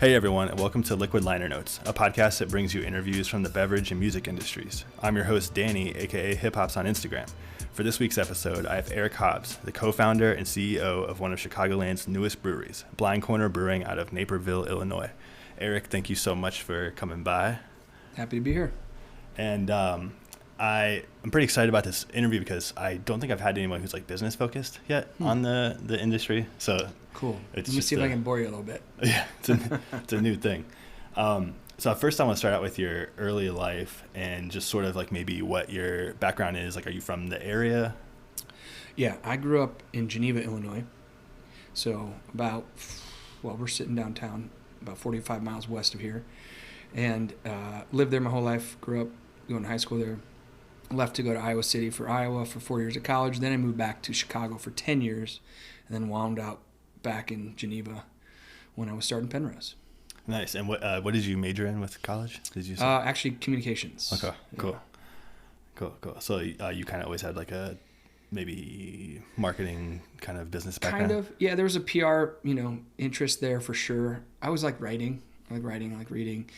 Hey everyone, and welcome to Liquid Liner Notes, a podcast that brings you interviews from the beverage and music industries. I'm your host, Danny, aka Hip Hops on Instagram. For this week's episode, I have Eric Hobbs, the co-founder and CEO of one of Chicagoland's newest breweries, Blind Corner Brewing out of Naperville, Illinois. Eric, thank you so much for coming by. Happy to be here. And I'm pretty excited about this interview because I don't think I've had anyone who's like business focused yet on the industry. So cool. Let me see if I can bore you a little bit. Yeah, it's a new thing. So first I want to start out with your early life and just sort of like maybe what your background is. Like, are you from the area? Yeah, I grew up in Geneva, Illinois. So we're sitting downtown, about 45 miles west of here. And lived there my whole life, grew up going to high school there. Left to go to Iowa City for Iowa for 4 years of college. Then I moved back to Chicago for 10 years and then wound up back in Geneva when I was starting Penrose. Nice. And what did you major in with college? Did you say? Actually, communications. Okay, cool. Yeah. Cool. So you kind of always had like a maybe marketing kind of business background? Kind of. Yeah, there was a PR, interest there for sure. I was like writing. I like reading.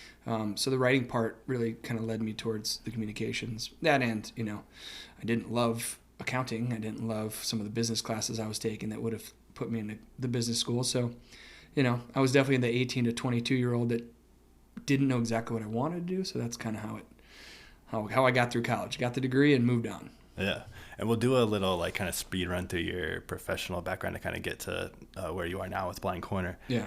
So the writing part really kind of led me towards the communications. That and, I didn't love accounting. I didn't love some of the business classes I was taking that would have put me in the business school. So, I was definitely the 18 to 22-year-old that didn't know exactly what I wanted to do. So that's kind of how I got through college. Got the degree and moved on. Yeah. And we'll do a little like kind of speed run through your professional background to kind of get to where you are now with Blind Corner. Yeah.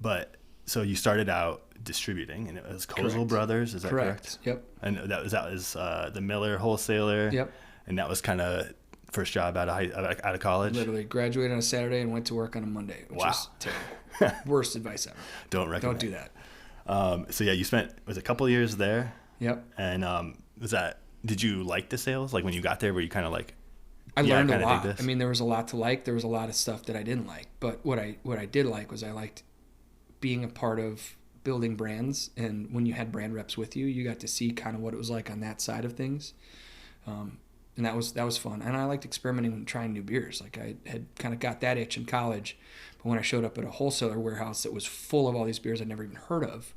But so you started out distributing, and it was Kozel Brothers, is that correct? Yep. And that was the Miller wholesaler. Yep. And that was kind of first job out of college. Literally graduated on a Saturday and went to work on a Monday, which is terrible. Worst advice ever. Don't recommend. Don't do that. So yeah, you spent a couple years there. Yep. And did you like the sales? Like when you got there, were you kind of like? I learned a lot. I mean, there was a lot to like. There was a lot of stuff that I didn't like, but what I did like was I liked being a part of building brands, and when you had brand reps with you, you got to see kind of what it was like on that side of things, and that was fun. And I liked experimenting and trying new beers. Like I had kind of got that itch in college, but when I showed up at a wholesaler warehouse that was full of all these beers I'd never even heard of,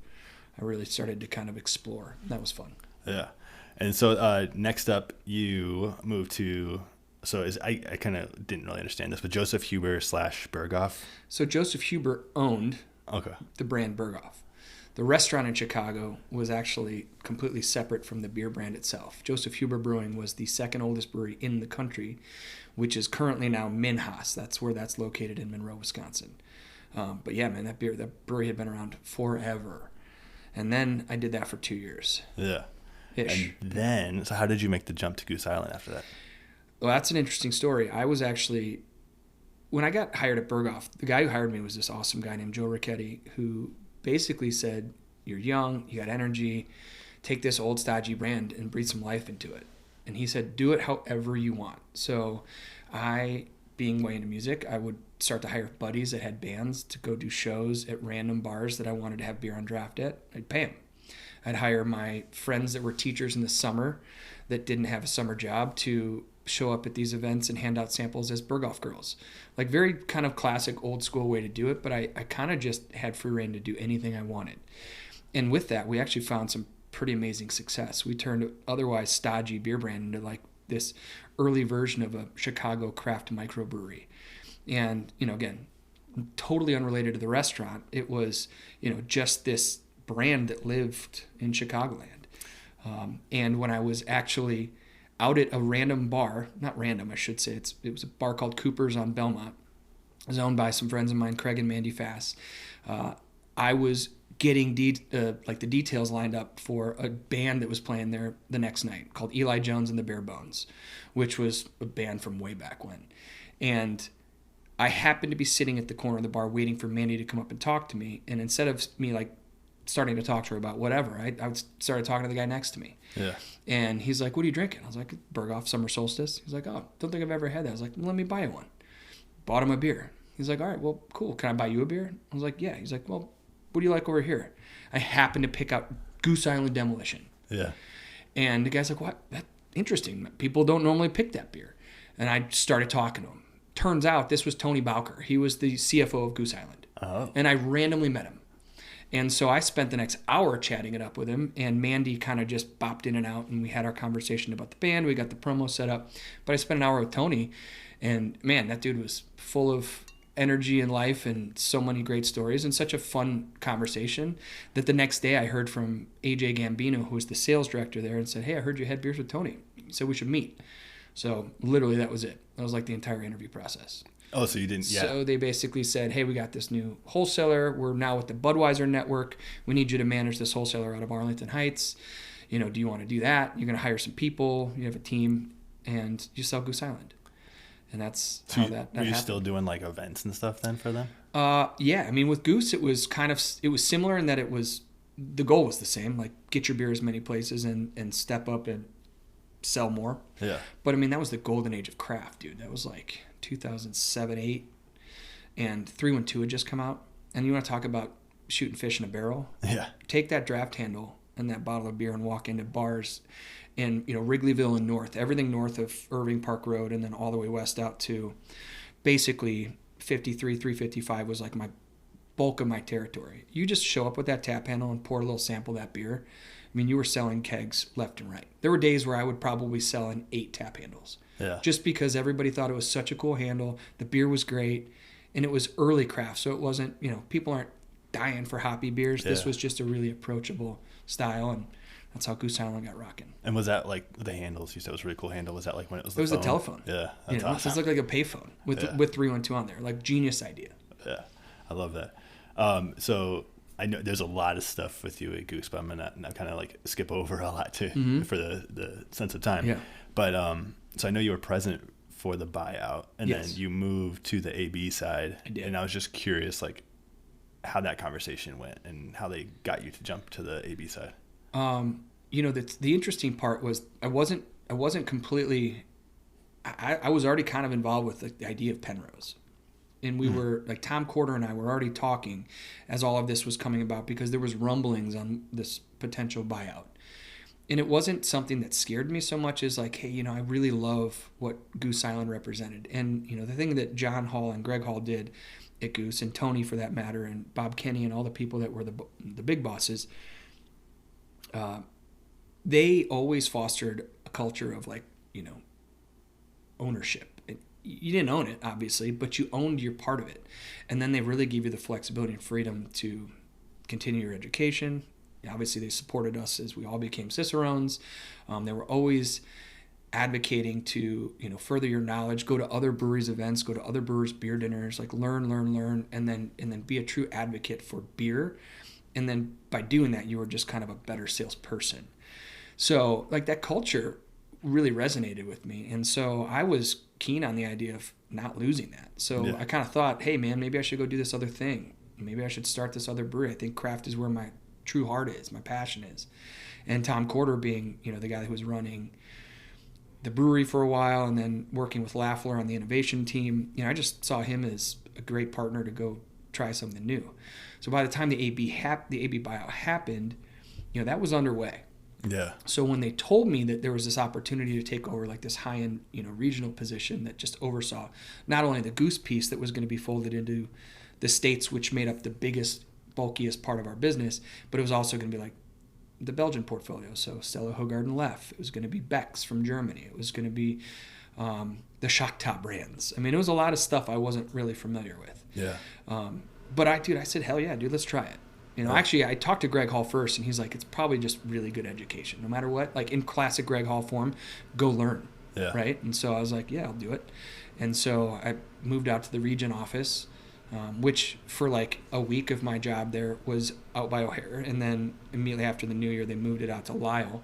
I really started to kind of explore. That was fun. Yeah, and so next up, you moved to. So I kind of didn't really understand this, but Joseph Huber / Berghoff. So Joseph Huber owned. Okay. The brand Berghoff. The restaurant in Chicago was actually completely separate from the beer brand itself. Joseph Huber Brewing was the second oldest brewery in the country, which is currently now Minhas. That's where that's located in Monroe, Wisconsin. But yeah, man, that brewery had been around forever. And then I did that for 2 years. Yeah. Ish. And then, so how did you make the jump to Goose Island after that? Well, that's an interesting story. I was actually... When I got hired at Berghoff, the guy who hired me was this awesome guy named Joe Ricchetti, who basically said, you're young, you got energy, take this old stodgy brand and breathe some life into it. And he said, do it however you want. So I, being way into music, I would start to hire buddies that had bands to go do shows at random bars that I wanted to have beer on draft at. I'd pay them. I'd hire my friends that were teachers in the summer that didn't have a summer job to show up at these events and hand out samples as Berghoff girls. Like very kind of classic old school way to do it, but I kind of just had free reign to do anything I wanted. And with that, we actually found some pretty amazing success. We turned an otherwise stodgy beer brand into like this early version of a Chicago craft microbrewery. And, again, totally unrelated to the restaurant. It was, just this brand that lived in Chicagoland. And when I was actually out at a random bar, not random, I should say, it was a bar called Cooper's on Belmont. It was owned by some friends of mine, Craig and Mandy Fass. I was getting the details lined up for a band that was playing there the next night called Eli Jones and the Bare Bones, which was a band from way back when. And I happened to be sitting at the corner of the bar waiting for Mandy to come up and talk to me. And instead of me starting to talk to her about whatever, I started talking to the guy next to me. Yeah. And he's like, what are you drinking? I was like, Berghoff Summer Solstice. He's like, oh, don't think I've ever had that. I was like, let me buy you one. Bought him a beer. He's like, all right, well, cool. Can I buy you a beer? I was like, yeah. He's like, well, what do you like over here? I happened to pick out Goose Island Demolition. Yeah. And the guy's like, what? That's interesting. People don't normally pick that beer. And I started talking to him. Turns out this was Tony Bowker. He was the CFO of Goose Island. Oh. And I randomly met him. And so I spent the next hour chatting it up with him, and Mandy kind of just bopped in and out, and we had our conversation about the band. We got the promo set up, but I spent an hour with Tony, and man, that dude was full of energy and life and so many great stories and such a fun conversation that the next day I heard from AJ Gambino, who was the sales director there, and said, "Hey, I heard you had beers with Tony. He said we should meet." So literally that was it. That was like the entire interview process. Oh, so you didn't, yeah. So they basically said, "Hey, we got this new wholesaler. We're now with the Budweiser network. We need you to manage this wholesaler out of Arlington Heights. You know, do you want to do that? You're going to hire some people. You have a team, and you sell Goose Island." And that's so how that happened. Were you still doing like events and stuff then for them? Yeah. I mean, with Goose, it was similar in that the goal was the same, like get your beer as many places and step up and sell more. Yeah. But I mean, that was the golden age of craft, dude. That was like 2007, 8, and 312 had just come out. And you want to talk about shooting fish in a barrel? Yeah. Take that draft handle and that bottle of beer and walk into bars in, Wrigleyville and north, everything north of Irving Park Road, and then all the way west out to basically 53, 355 was like my bulk of my territory. You just show up with that tap handle and pour a little sample of that beer. I mean, you were selling kegs left and right. There were days where I would probably sell in 8 tap handles. Yeah. Just because everybody thought it was such a cool handle. The beer was great, and it was early craft, so it wasn't, people aren't dying for hoppy beers. Yeah. This was just a really approachable style, and that's how Goose Island got rocking. And was that like the handles? You said it was a really cool handle. Was that like when it was the phone? It was the telephone. Yeah, that's awesome. It looked like a payphone with 312 on there. Like, genius idea. Yeah, I love that. So I know there's a lot of stuff with you at Goose, but I'm gonna kind of like skip over a lot too for the sense of time. Yeah. But so I know you were present for the buyout, and yes. then you moved to the AB side. I did. And I was just curious, like, how that conversation went and how they got you to jump to the AB side. The interesting part was I wasn't completely. I was already kind of involved with the idea of Penrose. And we were, like, Tom Corder and I were already talking as all of this was coming about, because there was rumblings on this potential buyout. And it wasn't something that scared me so much as like, hey, I really love what Goose Island represented. And, the thing that John Hall and Greg Hall did at Goose, and Tony for that matter, and Bob Kenny and all the people that were the big bosses, they always fostered a culture of, like, ownership. You didn't own it, obviously, but you owned your part of it. And then they really gave you the flexibility and freedom to continue your education. Obviously, they supported us as we all became cicerones. They were always advocating to, further your knowledge, go to other breweries' events, go to other brewers' beer dinners, like learn, and then be a true advocate for beer. And then by doing that, you were just kind of a better salesperson. So, like, that culture really resonated with me. And so I was keen on the idea of not losing that. So I kind of thought, hey, man, maybe I should go do this other thing. Maybe I should start this other brewery. I think craft is where my true heart is, my passion is. And Tom Corder being, the guy who was running the brewery for a while and then working with Lafleur on the innovation team, I just saw him as a great partner to go try something new. So by the time the AB buyout happened, that was underway. Yeah. So when they told me that there was this opportunity to take over, like, this high-end, regional position that just oversaw not only the Goose piece that was going to be folded into the states, which made up the biggest, bulkiest part of our business, but it was also going to be like the Belgian portfolio. So Stella Hoegaarden Leff. It was going to be Beck's from Germany. It was going to be the Shock Top brands. I mean, it was a lot of stuff I wasn't really familiar with. Yeah. But I said, hell yeah, dude, let's try it. Actually, I talked to Greg Hall first, and he's like, it's probably just really good education. No matter what, like in classic Greg Hall form, go learn, right? And so I was like, yeah, I'll do it. And so I moved out to the region office, which for like a week of my job there was out by O'Hare. And then immediately after the new year, they moved it out to Lyle,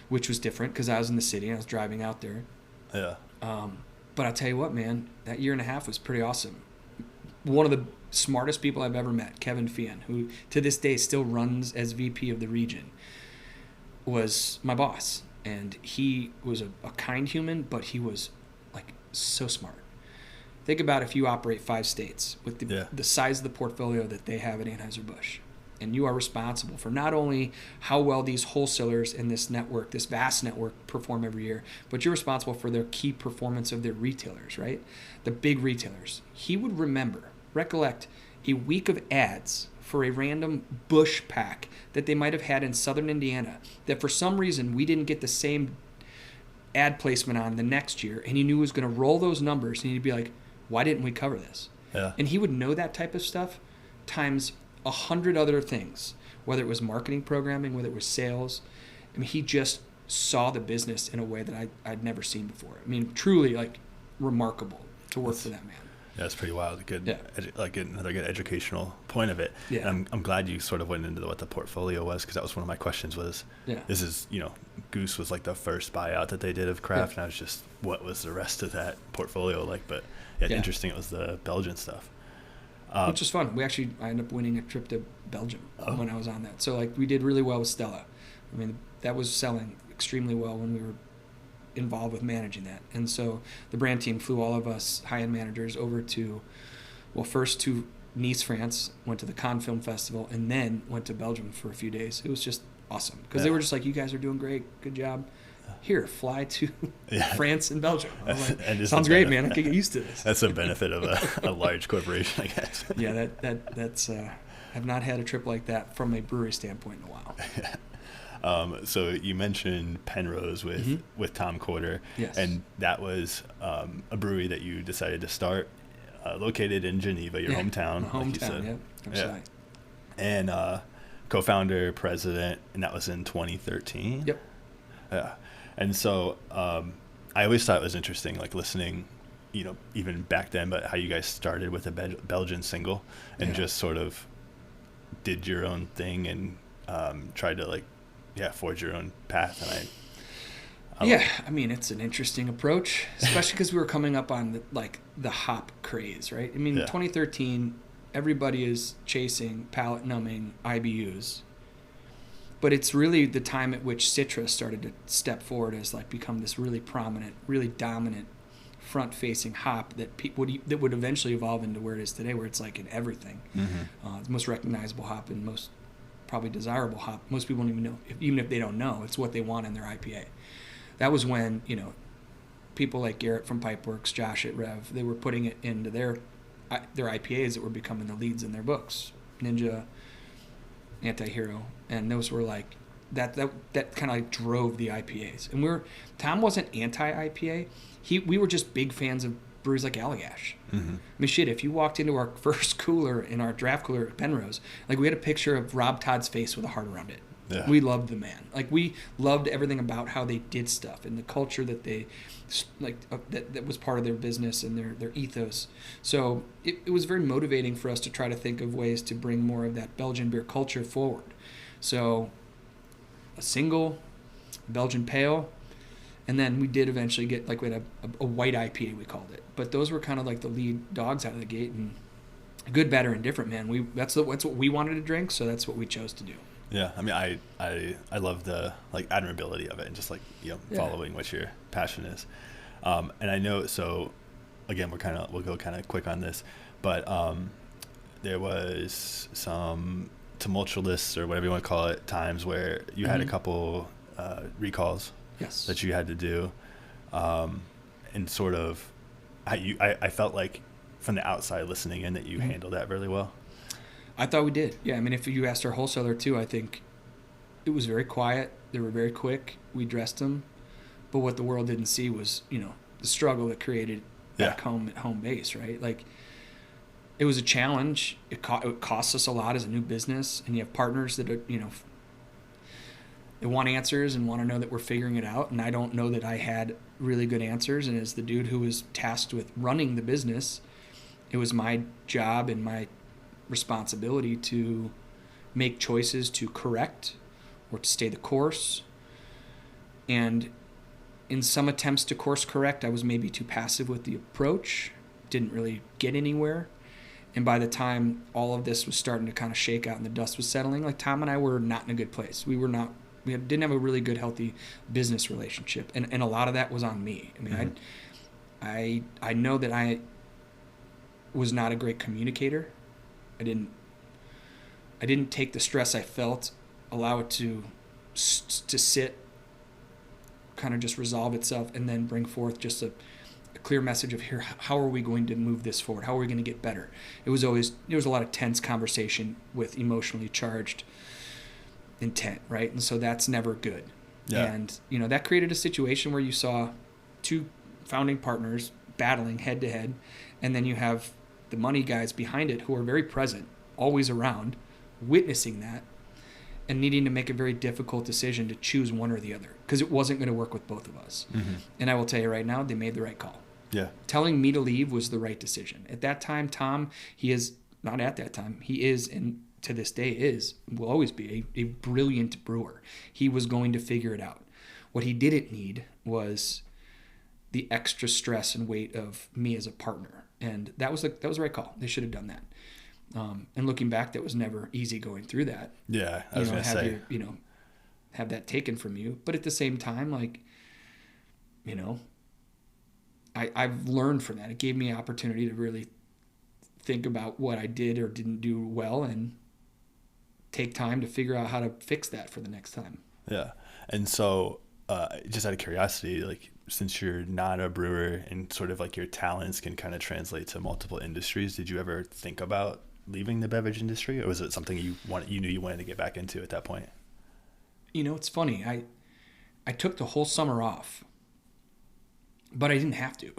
which was different because I was in the city and I was driving out there. Yeah. But I'll tell you what, man, that year and a half was pretty awesome. One of the smartest people I've ever met, Kevin Fian, who to this day still runs as VP of the region, was my boss. And he was a kind human, but he was, like, so smart. Think about if you operate 5 states with the size of the portfolio that they have at Anheuser-Busch. And you are responsible for not only how well these wholesalers in this network, this vast network, perform every year, but you're responsible for their key performance of their retailers, right? The big retailers. He would recollect a week of ads for a random bush pack that they might have had in southern Indiana that for some reason we didn't get the same ad placement on the next year, and he knew he was going to roll those numbers, and he'd be like, why didn't we cover this? Yeah. And he would know that type of stuff times 100 other things, whether it was marketing programming, whether it was sales. I mean, he just saw the business in a way that I'd never seen before. I mean, truly, like, remarkable to work for that man. Yeah, it's pretty wild. Yeah. Another good educational point of it. Yeah. And I'm glad you sort of went into what the portfolio was, because that was one of my questions was, this is, Goose was like the first buyout that they did of craft, and I was just, what was the rest of that portfolio like? But interesting, it was the Belgian stuff. Which was fun. I ended up winning a trip to Belgium when I was on that. So, like, we did really well with Stella. I mean, that was selling extremely well when we were involved with managing that. And so the brand team flew all of us high-end managers over to, first to Nice, France, went to the Cannes Film Festival, and then went to Belgium for a few days. It was just awesome because they were just like, you guys are doing great. Good job. Here, fly to France and Belgium. I was like, sounds great, man. I can get used to this. That's a benefit of a large corporation, I guess. Yeah, that's I've not had a trip like that from a brewery standpoint in a while. So you mentioned Penrose with Tom Corder, and that was a brewery that you decided to start, located in Geneva, your hometown. Like you said. Absolutely. And co-founder, president, and that was in 2013. Yep. Yeah. And so I always thought it was interesting, like listening, even back then, but how you guys started with a Belgian single and just sort of did your own thing and tried to forge your own path. And I mean, it's an interesting approach, especially because we were coming up on the hop craze, right? I mean, 2013, everybody is chasing palate numbing IBUs. But it's really the time at which Citra started to step forward as become this really prominent, really dominant, front-facing hop that that would eventually evolve into where it is today, where it's like in everything. It's the most recognizable hop and most probably desirable hop. Most people don't even know, even if they don't know, it's what they want in their IPA. That was when people like Garrett from Pipeworks, Josh at Rev, they were putting it into their IPAs that were becoming the leads in their books. Ninja, Anti-Hero, and those were that kind of drove the IPAs. And Tom wasn't anti-IPA. We were just big fans of breweries like Allagash. I mean, shit, if you walked into our first cooler, in our draft cooler at Penrose, we had a picture of Rob Todd's face with a heart around it. Yeah. We loved the man. We loved everything about how they did stuff and the culture that they that was part of their business and their ethos. So it was very motivating for us to try to think of ways to bring more of that Belgian beer culture forward. So a single, Belgian pale, and then we did eventually get we had a white IPA, we called it. But those were kind of the lead dogs out of the gate, and good, better, and different, man. That's what we wanted to drink, so that's what we chose to do. Yeah, I mean, I love the admirability of it and just following what your passion is, and I know. So, again, we'll go kind of quick on this, but there was some tumultuous or whatever you want to call it times where you had a couple recalls that you had to do, and sort of I felt like from the outside listening in that you handled that really well. I thought we did. Yeah, I mean, if you asked our wholesaler too, I think it was very quiet. They were very quick. We dressed them. But what the world didn't see was, the struggle that created back home at home base, right? It was a challenge. It costs us a lot as a new business. And you have partners that are, they want answers and want to know that we're figuring it out. And I don't know that I had really good answers. And as the dude who was tasked with running the business, it was my job and my responsibility to make choices to correct or to stay the course. And in some attempts to course correct, I was maybe too passive with the approach, didn't really get anywhere. And by the time all of this was starting to kind of shake out and the dust was settling, Tom and I were not in a good place. We didn't have a really good, healthy business relationship. And a lot of that was on me. I mean, I know that I was not a great communicator. I didn't take the stress I felt, allow it to sit, kind of just resolve itself, and then bring forth just a clear message of here, how are we going to move this forward? How are we going to get better? There was a lot of tense conversation with emotionally charged intent, right? And so that's never good. Yeah. And, that created a situation where you saw two founding partners battling head to head, and then you have the money guys behind it who are very present, always around, witnessing that, and needing to make a very difficult decision to choose one or the other, because it wasn't going to work with both of us. Mm-hmm. And I will tell you right now, they made the right call. Yeah. Telling me to leave was the right decision. At that time, Tom, he is, and to this day will always be a brilliant brewer. He was going to figure it out. What he didn't need was the extra stress and weight of me as a partner. And that was the right call. They should have done that. And looking back, that was never easy going through that. Yeah, I was going to say. Have that taken from you. But at the same time, I've learned from that. It gave me an opportunity to really think about what I did or didn't do well and take time to figure out how to fix that for the next time. Yeah. And so just out of curiosity, since you're not a brewer and sort of your talents can kind of translate to multiple industries, did you ever think about leaving the beverage industry, or was it something you knew you wanted to get back into at that point? It's funny. I took the whole summer off, but I didn't have to.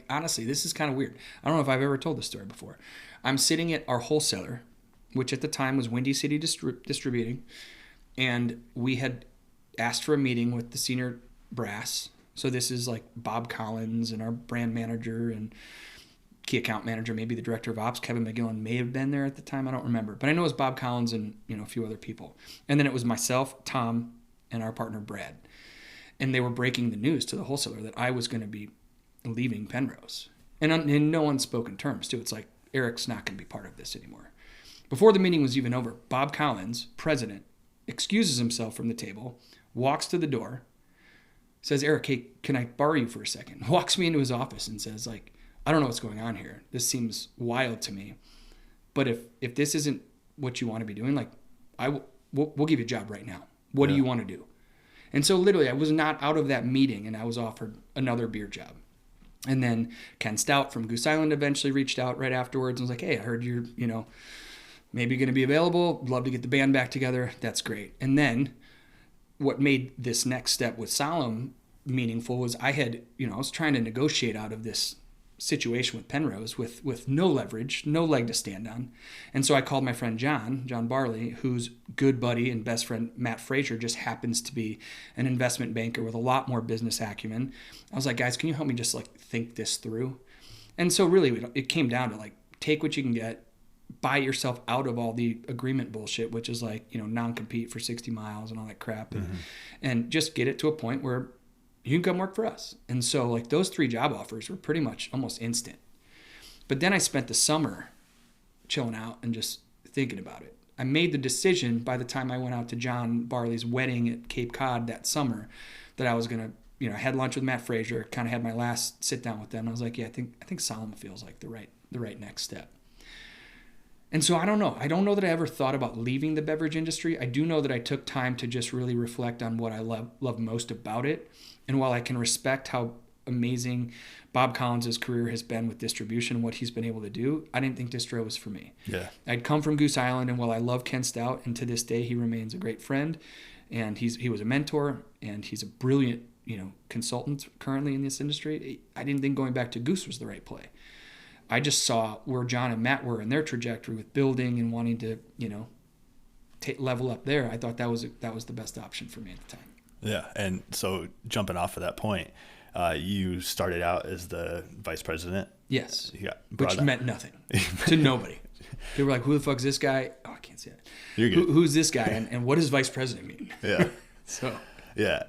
Honestly, this is kind of weird. I don't know if I've ever told this story before. I'm sitting at our wholesaler, which at the time was Windy City Distributing, and we had asked for a meeting with the senior brass. So this is Bob Collins and our brand manager and key account manager, maybe the director of ops, Kevin McGillen, may have been there at the time. I don't remember. But I know it was Bob Collins and a few other people. And then it was myself, Tom, and our partner, Brad. And they were breaking the news to the wholesaler that I was going to be leaving Penrose. And in no unspoken terms, too. It's Eric's not going to be part of this anymore. Before the meeting was even over, Bob Collins, president, excuses himself from the table, walks to the door, says, Eric, hey, can I borrow you for a second? Walks me into his office and says, I don't know what's going on here. This seems wild to me. But if this isn't what you want to be doing, we'll give you a job right now. What do you want to do? And so literally I was not out of that meeting, and I was offered another beer job. And then Ken Stout from Goose Island eventually reached out right afterwards and was like, hey, I heard you're, maybe going to be available. Love to get the band back together. That's great. And then what made this next step with Solemn meaningful was I was trying to negotiate out of this situation with Penrose with no leverage, no leg to stand on. And so I called my friend John Barley, whose good buddy and best friend Matt Frazier just happens to be an investment banker with a lot more business acumen. I was like, guys, can you help me just think this through? And so really it came down to take what you can get, buy yourself out of all the agreement bullshit, which is non-compete for 60 miles and all that crap, and just get it to a point where you can come work for us. And so those 3 job offers were pretty much almost instant. But then I spent the summer chilling out and just thinking about it. I made the decision by the time I went out to John Barley's wedding at Cape Cod that summer that I was going to, I had lunch with Matt Frazier, kind of had my last sit down with them. I was like, yeah, I think Solemn feels like the right next step. And so I don't know. I don't know that I ever thought about leaving the beverage industry. I do know that I took time to just really reflect on what I love most about it. And while I can respect how amazing Bob Collins' career has been with distribution and what he's been able to do, I didn't think distro was for me. Yeah. I'd come from Goose Island, and while I love Ken Stout, and to this day he remains a great friend, and he was a mentor, and he's a brilliant consultant currently in this industry, I didn't think going back to Goose was the right play. I just saw where John and Matt were in their trajectory with building and wanting to, level up there. I thought that was the best option for me at the time. Yeah, and so jumping off of that point, you started out as the vice president. Yes, which meant nothing to nobody. They were like, "Who the fuck's this guy?" Oh, I can't say it. You're good. Who's this guy, and what does vice president mean? Yeah. So. Yeah,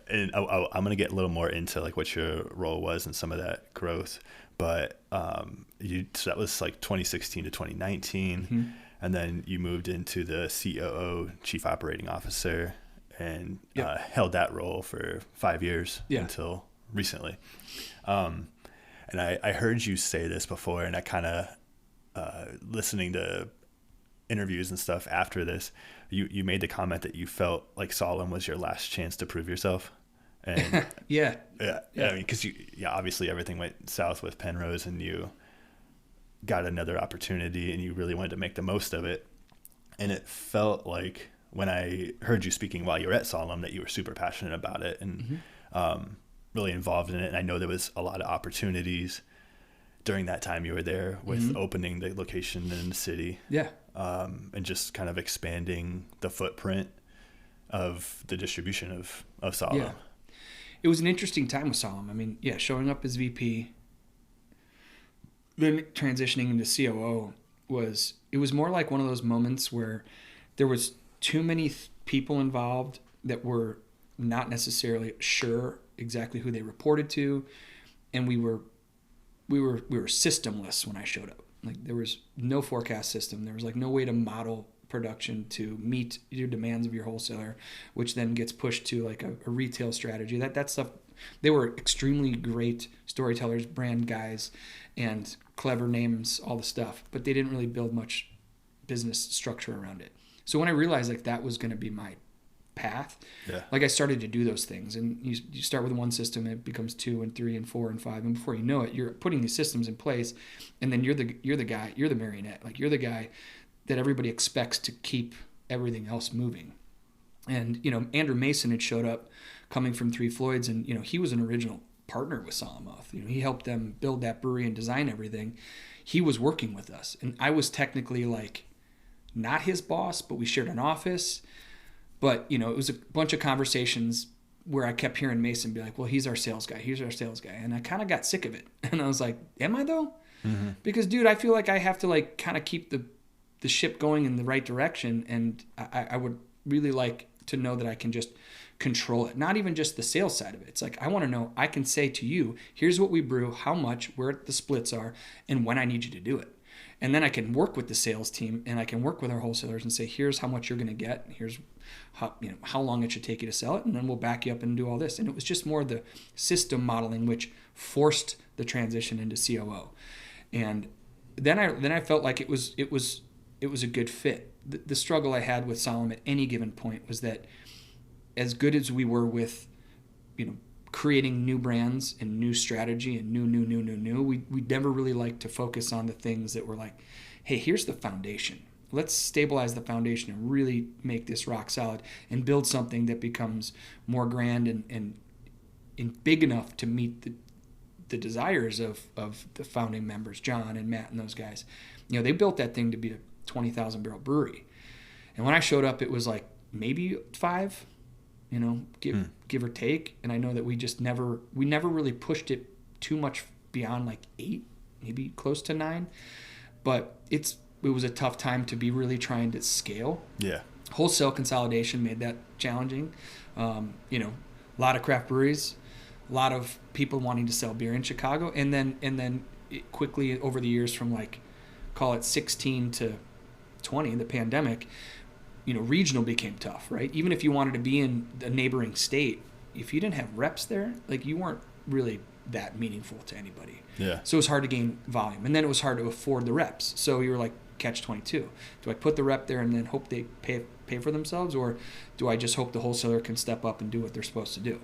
and I'm gonna get a little more into what your role was and some of that growth, but so that was 2016 to 2019, and then you moved into the COO, Chief Operating Officer, and held that role for 5 years until recently. And I heard you say this before, and I kind of listening to interviews and stuff after this, you made the comment that you felt like Solemn was your last chance to prove yourself. And yeah. I mean, because obviously everything went south with Penrose, and you got another opportunity, and you really wanted to make the most of it. And it felt like when I heard you speaking while you were at Solemn that you were super passionate about it and really involved in it. And I know there was a lot of opportunities during that time you were there with opening the location in the city. Yeah. And just kind of expanding the footprint of the distribution of Solemn. Yeah. It was an interesting time with Solemn. I mean, showing up as VP, then transitioning into COO it was more like one of those moments where there was too many people involved that were not necessarily sure exactly who they reported to, and we were systemless when I showed up. Like, there was no forecast system. There was like no way to model production to meet your demands of your wholesaler, which then gets pushed to like a retail strategy. That stuff, they were extremely great storytellers, brand guys, and clever names, all the stuff, but they didn't really build much business structure around it. So when I realized like that was going to be my path, like I started to do those things, and you start with one system, and it becomes 2 and 3 and 4 and 5, and before you know it, you're putting these systems in place, and then you're the guy, you're the marionette, like you're the guy that everybody expects to keep everything else moving. And Andrew Mason had showed up coming from Three Floyds, and he was an original partner with Solemn Oath. He helped them build that brewery and design everything. He was working with us, and I was technically like not his boss, but we shared an office. But it was a bunch of conversations where I kept hearing Mason be like, well, he's our sales guy, and I kind of got sick of it. And I was like, am I though? Because dude, I feel like I have to like kind of keep the ship going in the right direction, and I would really like to know that I can just control it, not even just the sales side of it. It's like, I want to know, I can say to you, here's what we brew, how much, where the splits are, and when I need you to do it. And then I can work with the sales team, and I can work with our wholesalers and say, here's how much you're going to get, and here's how long it should take you to sell it, and then we'll back you up and do all this. And it was just more the system modeling which forced the transition into COO. And then I felt like it was a good fit. The struggle I had with Solemn at any given point was that as good as we were with, creating new brands and new strategy and new, we never really liked to focus on the things that were like, hey, here's the foundation. Let's stabilize the foundation and really make this rock solid and build something that becomes more grand and big enough to meet the desires of the founding members, John and Matt and those guys. They built that thing to be a 20,000 barrel brewery. And when I showed up, it was like maybe 5, give or take. And I know that we never really pushed it too much beyond like 8, maybe close to 9. But it was a tough time to be really trying to scale. Yeah. Wholesale consolidation made that challenging. A lot of craft breweries, a lot of people wanting to sell beer in Chicago. And then it quickly over the years from like, call it 16 to 20, the pandemic, regional became tough, right? Even if you wanted to be in a neighboring state, if you didn't have reps there, like you weren't really that meaningful to anybody. Yeah. So it was hard to gain volume. And then it was hard to afford the reps. So you were like catch-22. Do I put the rep there and then hope they pay for themselves, or do I just hope the wholesaler can step up and do what they're supposed to do?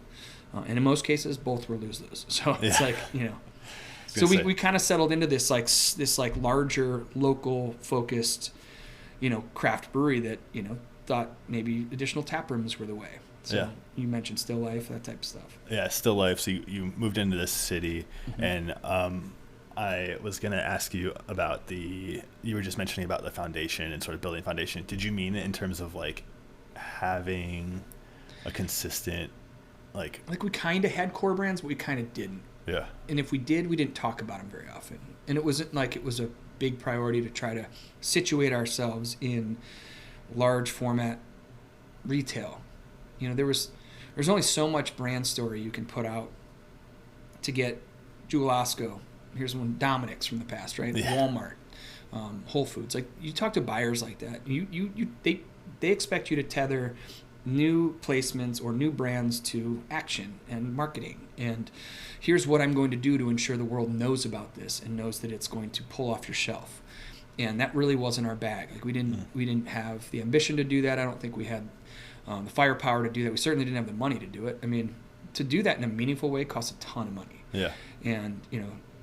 And in most cases, both were lose-lose. So it's like, So we kind of settled into this larger local focused, craft brewery that, thought maybe additional tap rooms were the way. So you mentioned Still Life, that type of stuff. Yeah, Still Life. So you moved into this city, and I was going to ask you about you were just mentioning about the foundation and sort of building foundation. Did you mean it in terms of like having a consistent, like we kind of had core brands, but we kind of didn't. Yeah. And if we did, we didn't talk about them very often. And it wasn't like it was a big priority to try to situate ourselves in large format retail. There's only so much brand story you can put out to get Jewel-Osco. Here's one, Dominic's from the past, right? Yeah. Walmart, Whole Foods. Like, you talk to buyers like that, they expect you to tether new placements or new brands to action and marketing. And here's what I'm going to do to ensure the world knows about this and knows that it's going to pull off your shelf. And that really wasn't our bag. Like, we didn't have the ambition to do that. I don't think we had the firepower to do that. We certainly didn't have the money to do it. I mean, to do that in a meaningful way costs a ton of money. Yeah. And,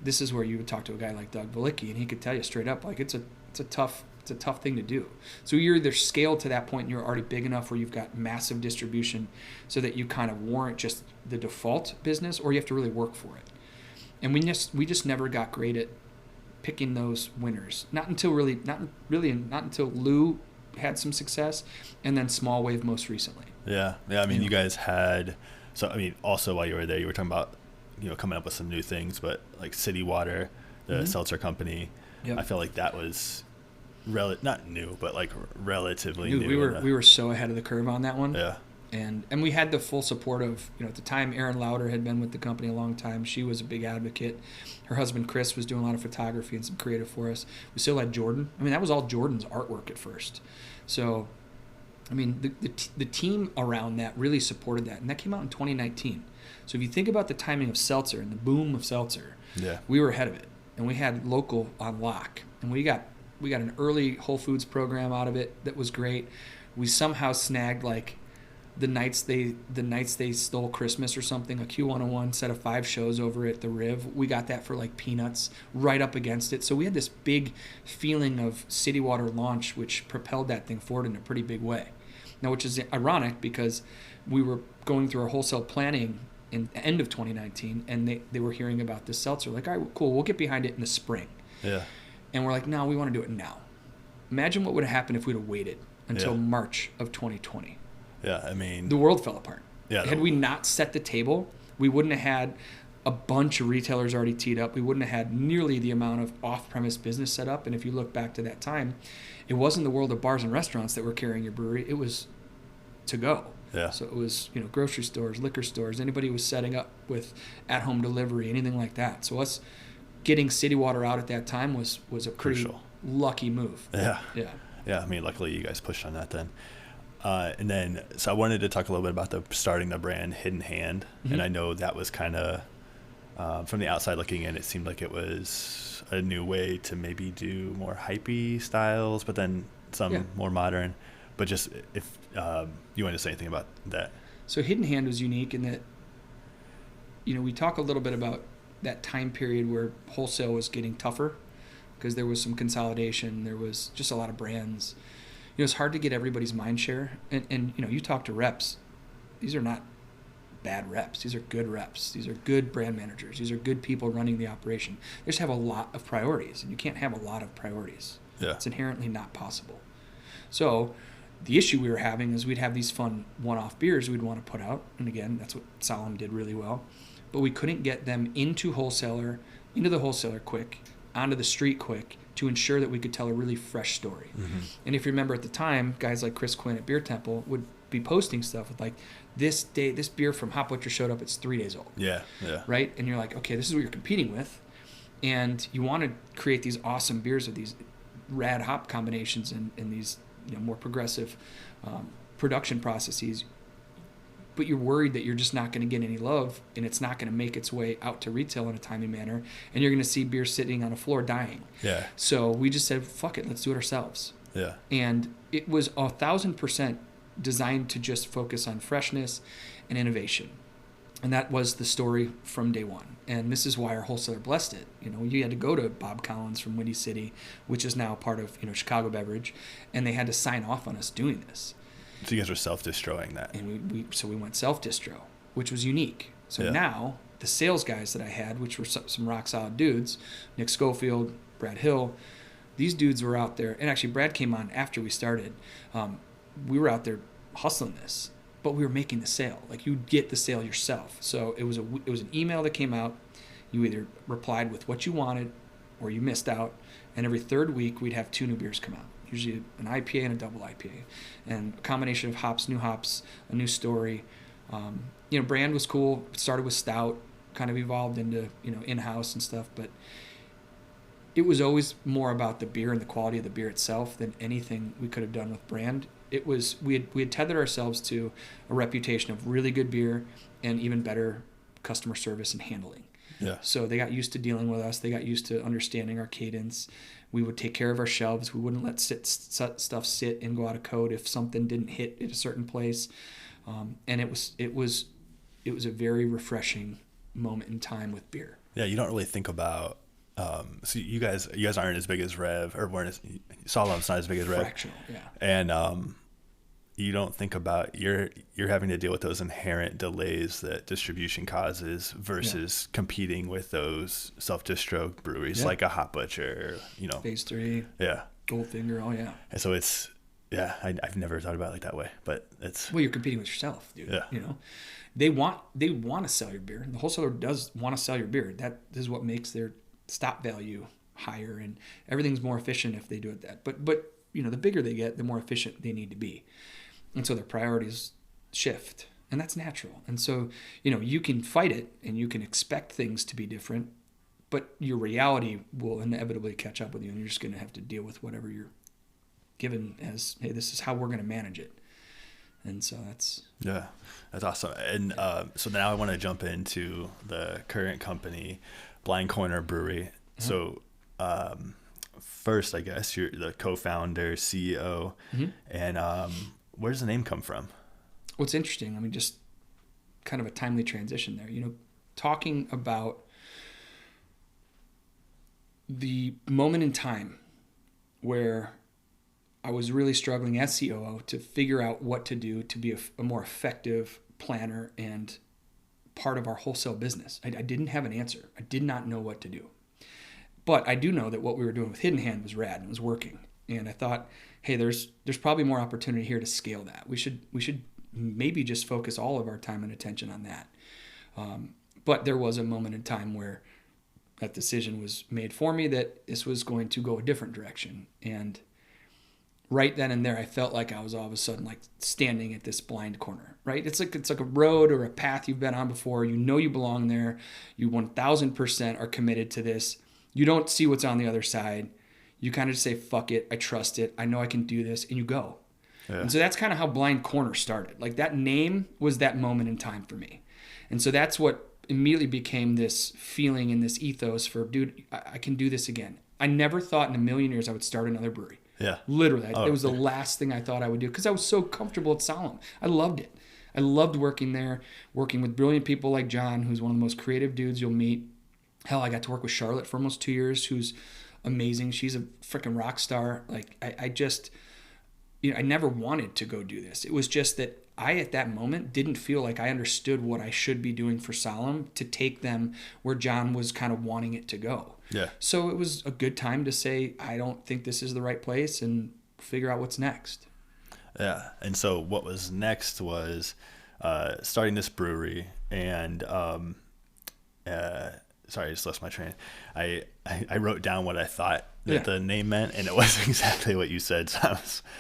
this is where you would talk to a guy like Doug Valicki, and he could tell you straight up, like, it's a tough thing to do. So you're either scaled to that point and you're already big enough where you've got massive distribution so that you kind of warrant just the default business, or you have to really work for it. And we just never got great at picking those winners. Not until Lou had some success, and then Small Wave most recently. Yeah. I mean, you guys had, also while you were there, you were talking about, coming up with some new things, but like City Water, the seltzer company, yep. I feel like that was not new, but like relatively new. We were so ahead of the curve on that one. Yeah. And we had the full support of, at the time, Erin Lauder had been with the company a long time. She was a big advocate. Her husband, Chris, was doing a lot of photography and some creative for us. We still had Jordan. I mean, that was all Jordan's artwork at first. So, I mean, the team around that really supported that. And that came out in 2019. So if you think about the timing of seltzer and the boom of seltzer, we were ahead of it. And we had local on lock. And we got an early Whole Foods program out of it that was great. We somehow snagged, like, the nights they stole Christmas or something, a Q101 set of 5 shows over at the Riv. We got that for like peanuts, right up against it. So we had this big feeling of City Water launch, which propelled that thing forward in a pretty big way. Now, which is ironic because we were going through our wholesale planning in the end of 2019, and they were hearing about this seltzer. Like, all right, cool, we'll get behind it in the spring. Yeah. And we're like, no, we want to do it now. Imagine what would have happened if we'd have waited until March of 2020. Yeah, I mean, the world fell apart. Yeah. Had we not set the table, we wouldn't have had a bunch of retailers already teed up. We wouldn't have had nearly the amount of off-premise business set up. And if you look back to that time, it wasn't the world of bars and restaurants that were carrying your brewery. It was to go. Yeah. So it was, grocery stores, liquor stores, anybody who was setting up with at-home delivery, anything like that. So us getting City Water out at that time was a pretty lucky move. Yeah. Yeah. Yeah. I mean, luckily you guys pushed on that then. And then, so I wanted to talk a little bit about starting the brand Hidden Hand. Mm-hmm. And I know that was kind of, from the outside looking in, it seemed like it was a new way to maybe do more hypey styles, but then some more modern. But just if you want to say anything about that. So Hidden Hand was unique in that, we talk a little bit about that time period where wholesale was getting tougher because there was some consolidation. There was just a lot of brands. It's hard to get everybody's mind share. And you talk to reps. These are not bad reps. These are good reps. These are good brand managers. These are good people running the operation. They just have a lot of priorities, and you can't have a lot of priorities. Yeah. It's inherently not possible. So the issue we were having is we'd have these fun one-off beers we'd want to put out. And again, that's what Solemn did really well. But we couldn't get them into the wholesaler quick, onto the street quick, to ensure that we could tell a really fresh story. Mm-hmm. And if you remember at the time, guys like Chris Quinn at Beer Temple would be posting stuff with like, this beer from Hop Butcher showed up, it's 3 days old. Yeah, yeah. Right? And you're like, okay, this is what you're competing with. And you want to create these awesome beers with these rad hop combinations and these more progressive production processes. But you're worried that you're just not going to get any love, and it's not going to make its way out to retail in a timely manner, and you're going to see beer sitting on a floor dying. Yeah. So we just said, fuck it, let's do it ourselves. Yeah. And it was 1,000% designed to just focus on freshness and innovation. And that was the story from day one. And this is why our wholesaler blessed it. You had to go to Bob Collins from Windy City, which is now part of Chicago Beverage, and they had to sign off on us doing this. So you guys were self-distroing that. And we went self-distro, which was unique. So now the sales guys that I had, which were some rock-solid dudes, Nick Schofield, Brad Hill, these dudes were out there. And actually, Brad came on after we started. We were out there hustling this, but we were making the sale. Like, you'd get the sale yourself. So it was an email that came out. You either replied with what you wanted or you missed out. And every third week, we'd have 2 new beers come out. Usually an IPA and a double IPA, and a combination of hops, a new story. Brand was cool. It started with stout, kind of evolved into in-house and stuff, but it was always more about the beer and the quality of the beer itself than anything we could have done with brand. It was we had tethered ourselves to a reputation of really good beer and even better customer service and handling. Yeah. So they got used to dealing with us. They got used to understanding our cadence. We would take care of our shelves. We wouldn't let stuff sit and go out of code if something didn't hit at a certain place. And it was it was a very refreshing moment in time with beer. Yeah, you don't really think about. So you guys aren't as big as Rev, or weren't as Solemn's not as big as Rev. Fractional, yeah. And you don't think about you're having to deal with those inherent delays that distribution causes versus competing with those self-distro breweries like a Hot Butcher, Phase 3. Yeah. Goldfinger, oh yeah. And so it's I've never thought about it like that way, but it's you're competing with yourself, dude. Yeah. They want to sell your beer. The wholesaler does want to sell your beer. That is what makes their stop value higher, and everything's more efficient if they do it that. But the bigger they get, the more efficient they need to be. And so their priorities shift, and that's natural. And so, you can fight it and you can expect things to be different, but your reality will inevitably catch up with you, and you're just going to have to deal with whatever you're given as, hey, this is how we're going to manage it. And so that's awesome. And so now I want to jump into the current company, Blind Corner Brewery. Mm-hmm. So first, I guess you're the co-founder, CEO, and where does the name come from? What's interesting, I mean, just kind of a timely transition there, talking about the moment in time where I was really struggling as COO to figure out what to do to be a more effective planner and part of our wholesale business. I didn't have an answer. I did not know what to do. But I do know that what we were doing with Hidden Hand was rad and it was working. And I thought, hey, there's probably more opportunity here to scale that. We should maybe just focus all of our time and attention on that. But there was a moment in time where that decision was made for me that this was going to go a different direction. And right then and there, I felt like I was all of a sudden like standing at this blind corner, right? It's like a road or a path you've been on before. You belong there. You 1000% are committed to this. You don't see what's on the other side. You kind of just say, fuck it. I trust it. I know I can do this. And you go. Yeah. And so that's kind of how Blind Corner started. Like that name was that moment in time for me. And so that's what immediately became this feeling and this ethos for, dude, I can do this again. I never thought in a million years I would start another brewery. Yeah. Literally. It was the last thing I thought I would do because I was so comfortable at Solemn. I loved it. I loved working there, working with brilliant people like John, who's one of the most creative dudes you'll meet. Hell, I got to work with Charlotte for almost 2 years, who's amazing. She's a freaking rock star. Like, I just, I never wanted to go do this. It was just that I, at that moment, didn't feel like I understood what I should be doing for Solemn to take them where John was kind of wanting it to go. Yeah. So it was a good time to say, I don't think this is the right place and figure out what's next. Yeah. And so what was next was starting this brewery and sorry, I just lost my train. I wrote down what I thought that the name meant, and it wasn't exactly what you said. So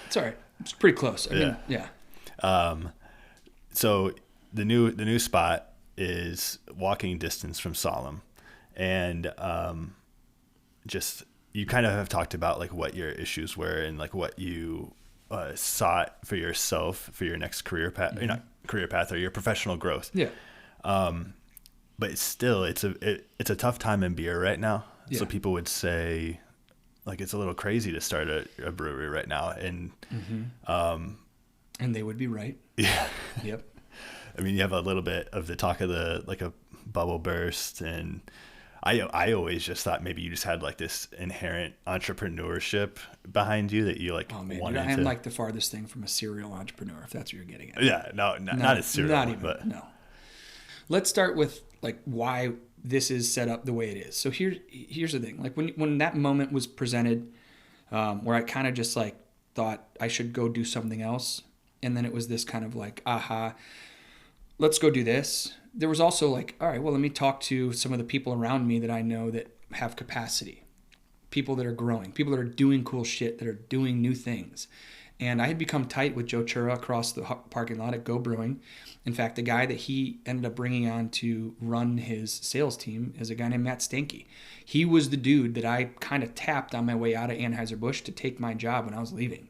it's all right. It's pretty close. I mean, so the new spot is walking distance from Solemn, and just you kind of have talked about like what your issues were and like what you sought for yourself for your next career path, mm-hmm. Not career path or your professional growth. Yeah. But still, it's a tough time in beer right now. Yeah. So people would say, like, it's a little crazy to start a brewery right now, and and they would be right. Yeah. Yep. I mean, you have a little bit of the talk of like a bubble burst, and I always just thought maybe you just had like this inherent entrepreneurship behind you that you like. Oh man, wanted dude, I am like the farthest thing from a serial entrepreneur, if that's what you're getting at. Yeah, not as serial, not even, but no. Let's start with like why this is set up the way it is. So here's the thing. Like when that moment was presented, where I kind of just like thought I should go do something else, and then it was this kind of like, aha, let's go do this. There was also like, all right, well, let me talk to some of the people around me that I know that have capacity, people that are growing, people that are doing cool shit, that are doing new things. And I had become tight with Joe Chura across the parking lot at Go Brewing. In fact, the guy that he ended up bringing on to run his sales team is a guy named Matt Stanky. He was the dude that I kind of tapped on my way out of Anheuser-Busch to take my job when I was leaving.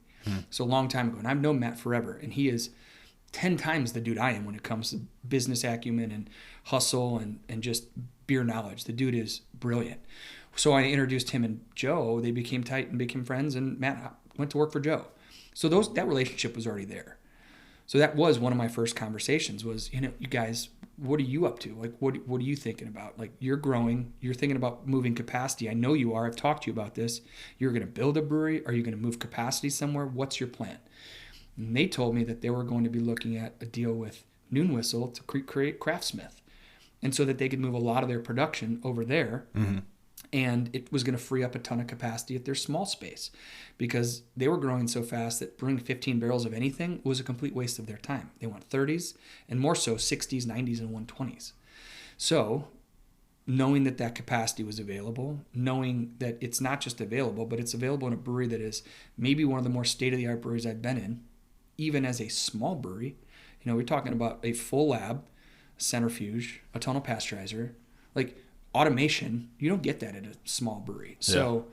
So a long time ago. And I've known Matt forever. And he is 10 times the dude I am when it comes to business acumen and hustle and just beer knowledge. The dude is brilliant. So I introduced him and Joe. They became tight and became friends. And Matt went to work for Joe. So that relationship was already there. So that was one of my first conversations was, you guys, what are you up to? Like, what are you thinking about? Like, you're growing, you're thinking about moving capacity. I know you are. I've talked to you about this. You're going to build a brewery. Are you going to move capacity somewhere? What's your plan? And they told me that they were going to be looking at a deal with Noon Whistle to create Craftsmith, and so that they could move a lot of their production over there. Mm-hmm. And it was going to free up a ton of capacity at their small space, because they were growing so fast that brewing 15 barrels of anything was a complete waste of their time. They want 30s, and more so 60s, 90s, and 120s. So knowing that that capacity was available, knowing that it's not just available, but it's available in a brewery that is maybe one of the more state-of-the-art breweries I've been in, even as a small brewery. You know, we're talking about a full lab, a centrifuge, a tunnel pasteurizer, like automation. You don't get that at a small brewery. So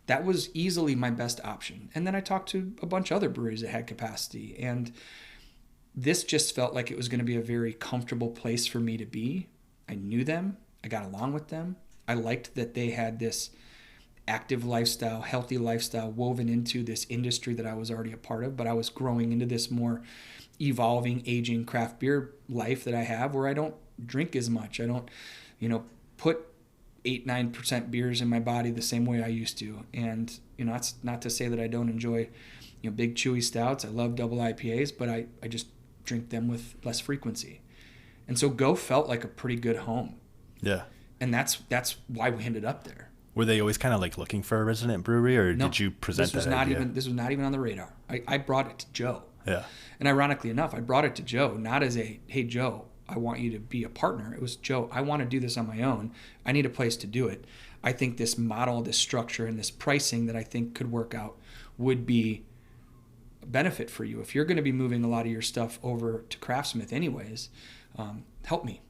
that was easily my best option. And then I talked to a bunch of other breweries that had capacity, and this just felt like it was going to be a very comfortable place for me to be. I knew them. I got along with them. I liked that they had this active lifestyle, healthy lifestyle woven into this industry that I was already a part of, but I was growing into this more evolving, aging craft beer life that I have, where I don't drink as much. I don't, put 8-9% beers in my body the same way I used to. And, that's not to say that I don't enjoy, big chewy stouts. I love double IPAs, but I just drink them with less frequency. And so Go felt like a pretty good home. Yeah. And that's why we ended up there. Were they always kind of like looking for a resident brewery, or No, did you present this was that not idea? This was not even on the radar. I brought it to Joe. Yeah. And ironically enough, I brought it to Joe, not as a, hey, Joe, I want you to be a partner. It was, Joe, I want to do this on my own. I need a place to do it. I think this model, this structure, and this pricing that I think could work out would be a benefit for you. If you're going to be moving a lot of your stuff over to Craftsmith anyways, help me.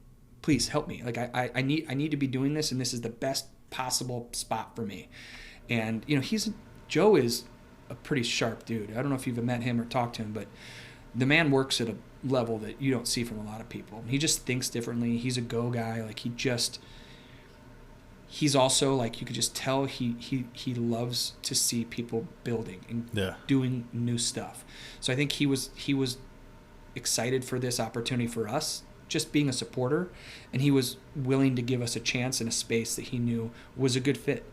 Please help me. Like I need to be doing this, and this is the best possible spot for me. And, Joe is a pretty sharp dude. I don't know if you've met him or talked to him, but the man works at a level that you don't see from a lot of people. He just thinks differently. He's a go guy. Like he's also, like, you could just tell he loves to see people building and doing new stuff. So I think he was excited for this opportunity for us, just being a supporter, and he was willing to give us a chance in a space that he knew was a good fit.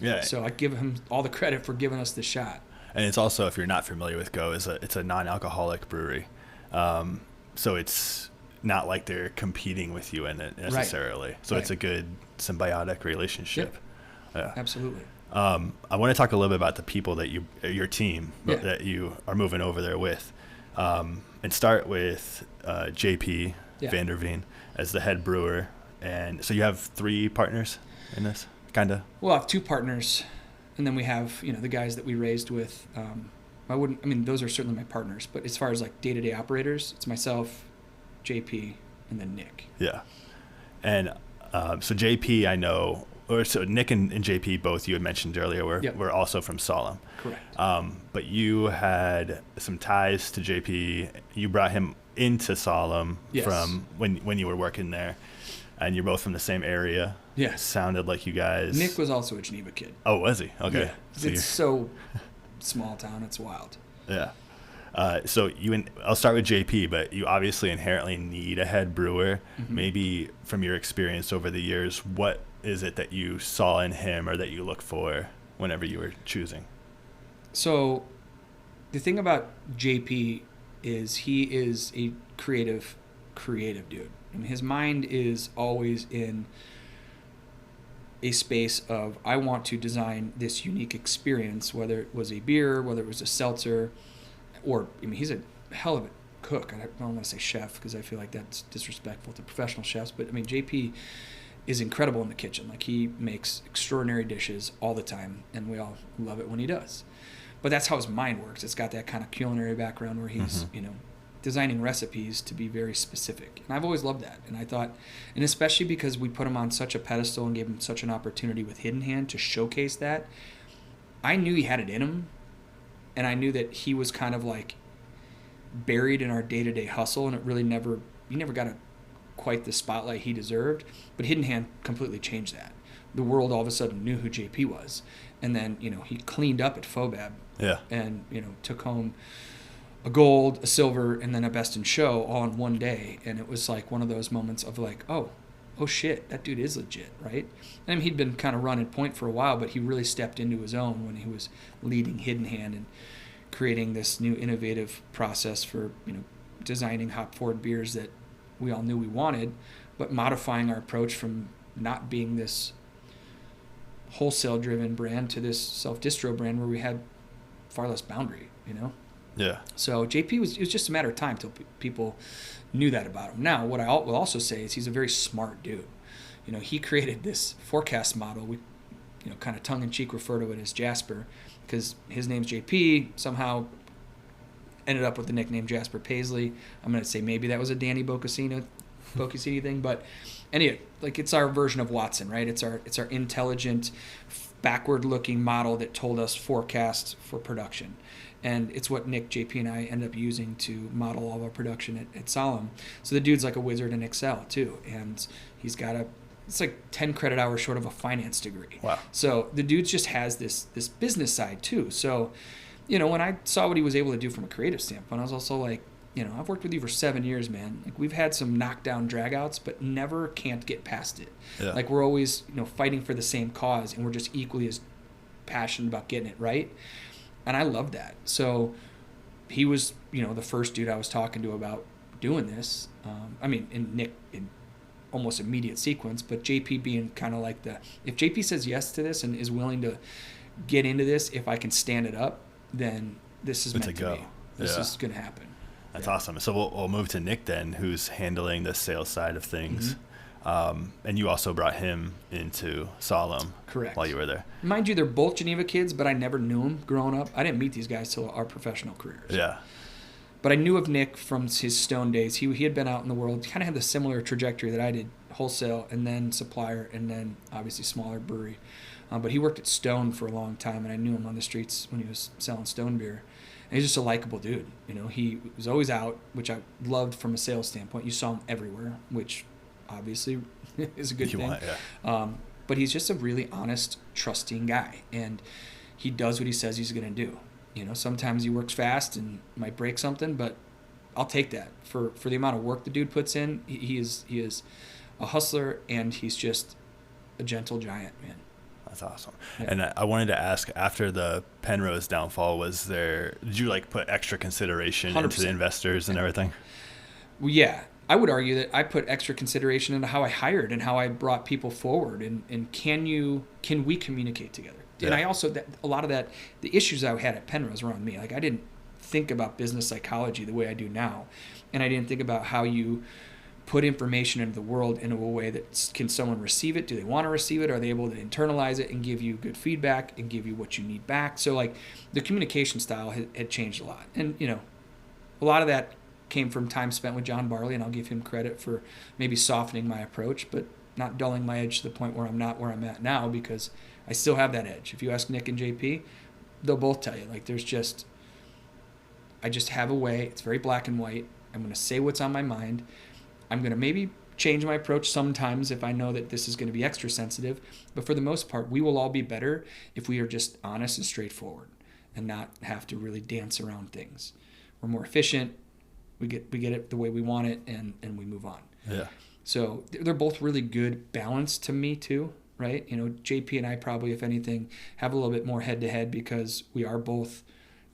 Yeah. So I give him all the credit for giving us the shot. And it's also, if you're not familiar with Go, it's a non-alcoholic brewery. So it's not like they're competing with you in it necessarily. Right. So it's a good symbiotic relationship. Yep. Yeah. Absolutely. I want to talk a little bit about the people that your team that you are moving over there with, and start with JP Vanderveen as the head brewer. And so you have 3 partners in this, kind of? Well, I have 2 partners. And then we have, the guys that we raised with. Those are certainly my partners. But as far as like day-to-day operators, it's myself, JP, and then Nick. Yeah. And so JP, I know, so Nick and JP, both you had mentioned earlier, were also from Solemn. Correct. But you had some ties to JP. You brought him into Solemn from when you were working there. And you're both from the same area. Yes. Sounded like you guys. Nick was also a Geneva kid. Oh, was he? Okay. Yeah. So it's so small town. It's wild. Yeah. So I'll start with JP, but you obviously inherently need a head brewer. Mm-hmm. Maybe from your experience over the years, what is it that you saw in him or that you look for whenever you were choosing? So the thing about JP is he is a creative dude. I mean, his mind is always in a space of, I want to design this unique experience, whether it was a beer, whether it was a seltzer, or, he's a hell of a cook. I don't want to say chef because I feel like that's disrespectful to professional chefs, but JP is incredible in the kitchen. Like, he makes extraordinary dishes all the time, and we all love it when he does. But that's how his mind works. It's got that kind of culinary background where he's, designing recipes to be very specific. And I've always loved that. And I thought, and especially because we put him on such a pedestal and gave him such an opportunity with Hidden Hand to showcase that, I knew he had it in him. And I knew that he was kind of like buried in our day-to-day hustle, and it really he never got quite the spotlight he deserved. But Hidden Hand completely changed that. The world all of a sudden knew who JP was. And then, he cleaned up at Fobab. Yeah. And, took home a gold, a silver, and then a best in show all in one day. And it was like one of those moments of like, oh shit, that dude is legit, right? I mean, he'd been kind of running point for a while, but he really stepped into his own when he was leading Hidden Hand and creating this new innovative process for, designing hop forward beers that we all knew we wanted, but modifying our approach from not being this wholesale driven brand to this self-distro brand where we had far less boundary, Yeah. So JP it was just a matter of time till people knew that about him. Now, what I will also say is he's a very smart dude. He created this forecast model. We, kind of tongue-in-cheek refer to it as Jasper because his name's JP, somehow ended up with the nickname Jasper Paisley. I'm going to say maybe that was a Danny Boccacini thing, but anyway, like it's our version of Watson, right? It's our intelligent, backward-looking model that told us forecast for production. And it's what Nick, JP, and I end up using to model all of our production at Solemn. So the dude's like a wizard in Excel, too. And he's got it's like 10 credit hours short of a finance degree. Wow. So the dude just has this business side, too. So, when I saw what he was able to do from a creative standpoint, I was also like, I've worked with you for 7 years, man. Like, we've had some knockdown dragouts, but never can't get past it. Yeah. Like, we're always, fighting for the same cause, and we're just equally as passionate about getting it right. And I love that. So he was, the first dude I was talking to about doing this. And Nick in almost immediate sequence, but JP being kind of like if JP says yes to this and is willing to get into this, if I can stand it up, then this is meant to be. This is going to happen. That's awesome. So we'll move to Nick then, who's handling the sales side of things. Mm-hmm. And you also brought him into Solemn. Correct. While you were there. Mind you, they're both Geneva kids, but I never knew them growing up. I didn't meet these guys till our professional careers. Yeah. But I knew of Nick from his Stone days. He had been out in the world, kind of had the similar trajectory that I did, wholesale and then supplier and then obviously smaller brewery. But he worked at Stone for a long time, and I knew him on the streets when he was selling Stone beer. And he's just a likable dude. He was always out, which I loved from a sales standpoint. You saw him everywhere, which obviously is a good thing. But he's just a really honest, trusting guy, and he does what he says he's going to do. Sometimes he works fast and might break something, but I'll take that for the amount of work the dude puts in. He is a hustler, and he's just a gentle giant, man. That's awesome. Yeah. And I wanted to ask, after the Penrose downfall, did you put extra consideration 100%. Into the investors and everything? Well, yeah. I would argue that I put extra consideration into how I hired and how I brought people forward, and can we communicate together? Yeah. And I also, a lot of that, the issues I had at Penrose were on me. Like, I didn't think about business psychology the way I do now, and I didn't think about how you put information into the world in a way that can someone receive it? Do they want to receive it? Are they able to internalize it and give you good feedback and give you what you need back? So like the communication style had changed a lot. And, a lot of that came from time spent with John Barley, and I'll give him credit for maybe softening my approach, but not dulling my edge to the point where I'm not where I'm at now, because I still have that edge. If you ask Nick and JP, they'll both tell you, like, I just have a way. It's very black and white. I'm going to say what's on my mind. I'm going to maybe change my approach sometimes if I know that this is going to be extra sensitive. But for the most part, we will all be better if we are just honest and straightforward and not have to really dance around things. We're more efficient. We get it the way we want it, and we move on. Yeah. So they're both really good balance to me too, right? JP and I probably, if anything, have a little bit more head-to-head because we are both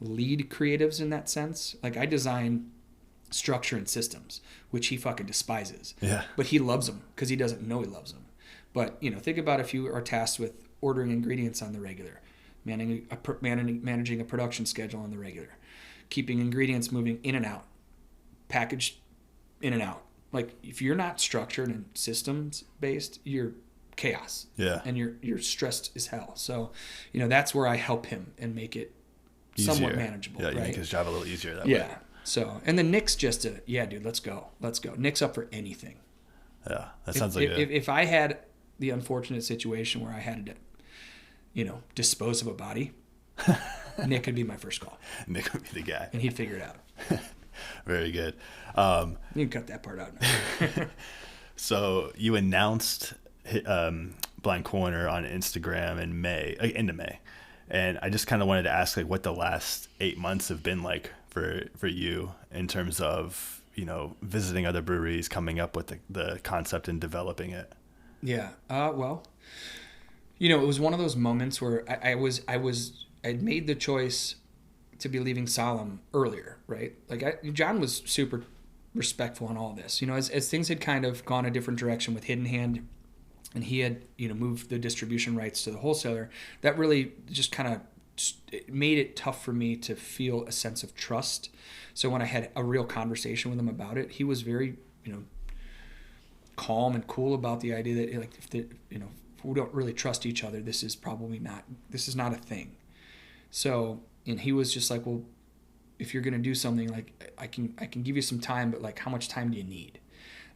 lead creatives in that sense. Like, I design structure and systems, which he fucking despises. Yeah. But he loves them because he doesn't know he loves them. But, think about if you are tasked with ordering ingredients on the regular, managing a production schedule on the regular, keeping ingredients moving in and out, packaged in and out. Like, if you're not structured and systems based, you're chaos. Yeah. And you're stressed as hell. So, that's where I help him and make it somewhat manageable. Yeah, you right? make his job a little easier that way. Yeah. So, and then Nick's just dude, let's go. Nick's up for anything. Yeah, that sounds like if I had the unfortunate situation where I had to, dispose of a body, Nick could be my first call. Nick would be the guy. And he'd figure it out. Very good. You can cut that part out. So you announced Blind Corner on Instagram in May, into May. And I just kind of wanted to ask, like, what the last 8 months have been like for you in terms of, visiting other breweries, coming up with the concept and developing it? Yeah. Well, it was one of those moments where I'd made the choice to be leaving Solemn earlier, right? John was super respectful on all this, as things had kind of gone a different direction with Hidden Hand, and he had, moved the distribution rights to the wholesaler. That really just kind of made it tough for me to feel a sense of trust. So when I had a real conversation with him about it, he was very, calm and cool about the idea that if we don't really trust each other, this is not a thing. So, and he was just like, well, if you're going to do something, I can give you some time, but how much time do you need?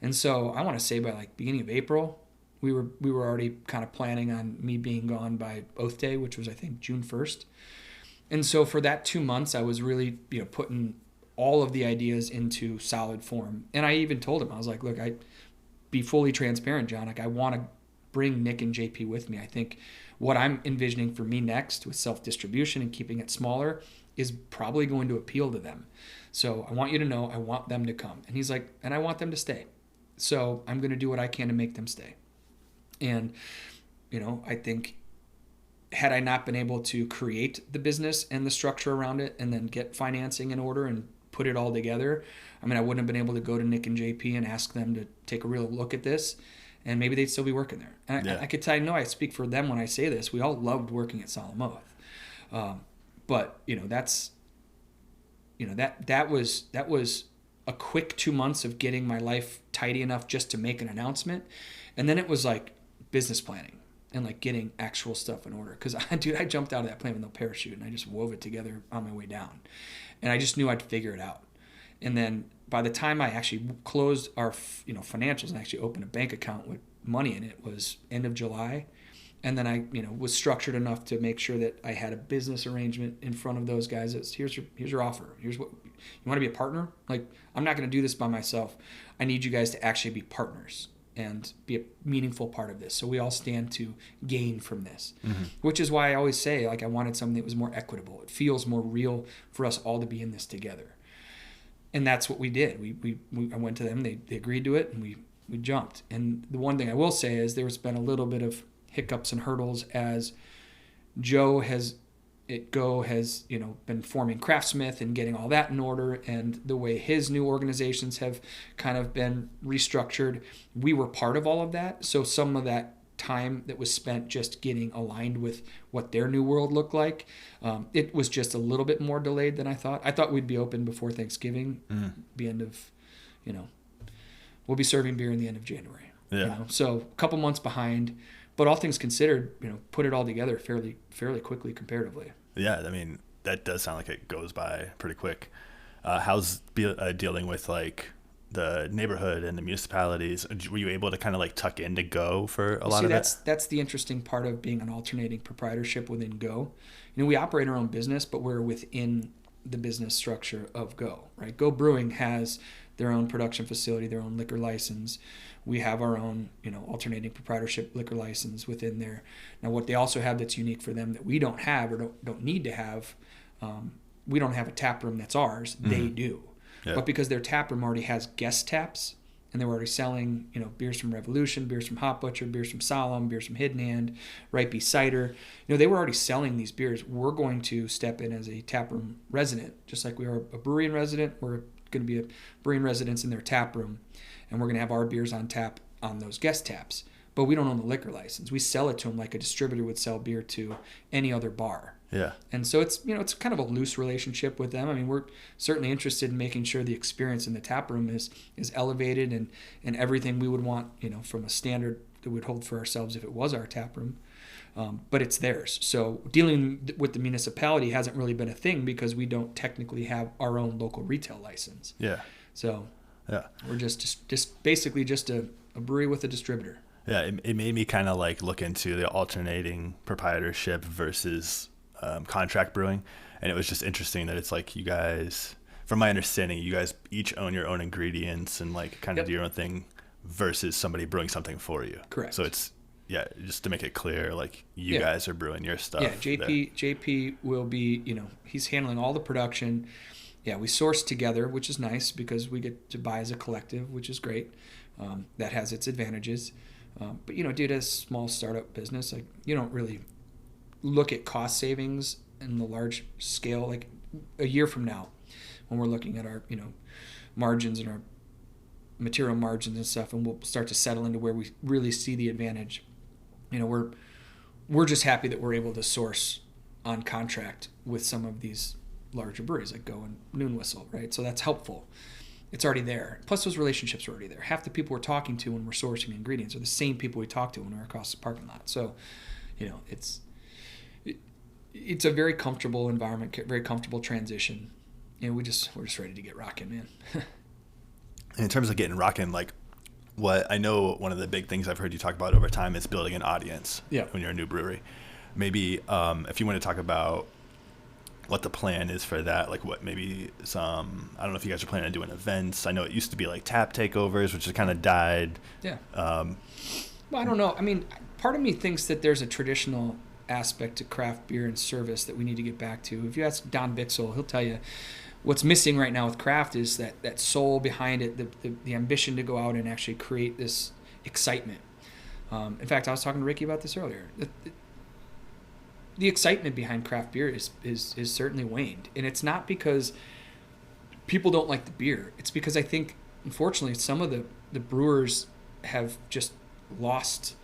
And so I want to say by beginning of April, we were already kind of planning on me being gone by Oath Day, which was I think June 1st. And so for that 2 months, I was really, putting all of the ideas into solid form. And I even told him, I was like, look, be fully transparent, John. I want to bring Nick and JP with me. I think what I'm envisioning for me next with self-distribution and keeping it smaller is probably going to appeal to them. So I want you to know I want them to come. And he's like, and I want them to stay. So I'm going to do what I can to make them stay. And, I think had I not been able to create the business and the structure around it and then get financing in order and put it all together, I wouldn't have been able to go to Nick and JP and ask them to take a real look at this, and maybe they'd still be working there. And I could tell you, I speak for them when I say this. We all loved working at Solemn Oath. But, that was a quick 2 months of getting my life tidy enough just to make an announcement. And then it was business planning and getting actual stuff in order. Because, I jumped out of that plane with no parachute and I just wove it together on my way down. And I just knew I'd figure it out. And then by the time I actually closed our, financials and actually opened a bank account with money in it was end of July. And then I, was structured enough to make sure that I had a business arrangement in front of those guys. That's here's your offer. Here's what you want to be a partner. I'm not going to do this by myself. I need you guys to actually be partners and be a meaningful part of this. So we all stand to gain from this, which is why I always say, I wanted something that was more equitable. It feels more real for us all to be in this together. And that's what we did. I went to them, they agreed to it, and we jumped. And the one thing I will say is there's been a little bit of hiccups and hurdles as Joe has been forming Craftsmith and getting all that in order, and the way his new organizations have kind of been restructured. We were part of all of that, so some of that time that was spent just getting aligned with what their new world looked like, it was just a little bit more delayed than I thought. I thought we'd be open before Thanksgiving, the end of, we'll be serving beer in the end of January. So a couple months behind. But all things considered, put it all together fairly quickly comparatively. Yeah, that does sound like it goes by pretty quick. How's dealing with the neighborhood and the municipalities? Were you able to kind of tuck in to Go for a lot of it? That's the interesting part of being an alternating proprietorship within Go. We operate our own business, but we're within the business structure of Go, right? Go Brewing has their own production facility, their own liquor license. We have our own, alternating proprietorship liquor license within there. Now, what they also have that's unique for them that we don't have or don't need to have, we don't have a tap room that's ours. They do. Yeah. But because their tap room already has guest taps, and they were already selling, beers from Revolution, beers from Hop Butcher, beers from Solemn, beers from Hidden Hand, Right Be Cider. They were already selling these beers. We're going to step in as a tap room resident, just like we are a brewery in resident. We're going to be a brewery in residence in their tap room, and we're going to have our beers on tap on those guest taps. But we don't own the liquor license. We sell it to them like a distributor would sell beer to any other bar. Yeah. And so it's, it's kind of a loose relationship with them. We're certainly interested in making sure the experience in the tap room is elevated and everything we would want, from a standard that we'd hold for ourselves if it was our tap room. But it's theirs. So dealing with the municipality hasn't really been a thing because we don't technically have our own local retail license. Yeah. So we're just basically just a brewery with a distributor. Yeah, it made me kind of look into the alternating proprietorship versus contract brewing, and it was just interesting that it's you guys, from my understanding, you guys each own your own ingredients and kind of do your own thing versus somebody brewing something for you. Correct. So it's just to make it clear, you guys are brewing your stuff. Yeah, JP will be, he's handling all the production. yeah, we source together, which is nice because we get to buy as a collective, which is great. That has its advantages. But, dude, as a small startup business, like, you don't really look at cost savings in the large scale. Like a year from now, when we're looking at our, margins and our material margins and stuff, and we'll start to settle into where we really see the advantage. We're just happy that we're able to source on contract with some of these larger breweries like Go and Noon Whistle, right? So that's helpful. It's already there. Plus those relationships are already there. Half the people we're talking to when we're sourcing ingredients are the same people we talk to when we're across the parking lot. So, it's a very comfortable environment, very comfortable transition. We're just ready to get rocking, man. In terms of getting rocking, like what I know, one of the big things I've heard you talk about over time is building an audience. Yeah. When you're a new brewery, maybe if you want to talk about what the plan is for that, like what maybe some, I don't know if you guys are planning on doing events. I know it used to be like tap takeovers, which has kind of died. Yeah. Well, I don't know. I mean, part of me thinks that there's a traditional aspect to craft beer and service that we need to get back to. If you ask Don Bixel, he'll tell you what's missing right now with craft is that soul behind it, the ambition to go out and actually create this excitement. In fact, I was talking to Ricky about this earlier. The excitement behind craft beer is certainly waned. And it's not because people don't like the beer. It's because I think, unfortunately, some of the brewers have just lost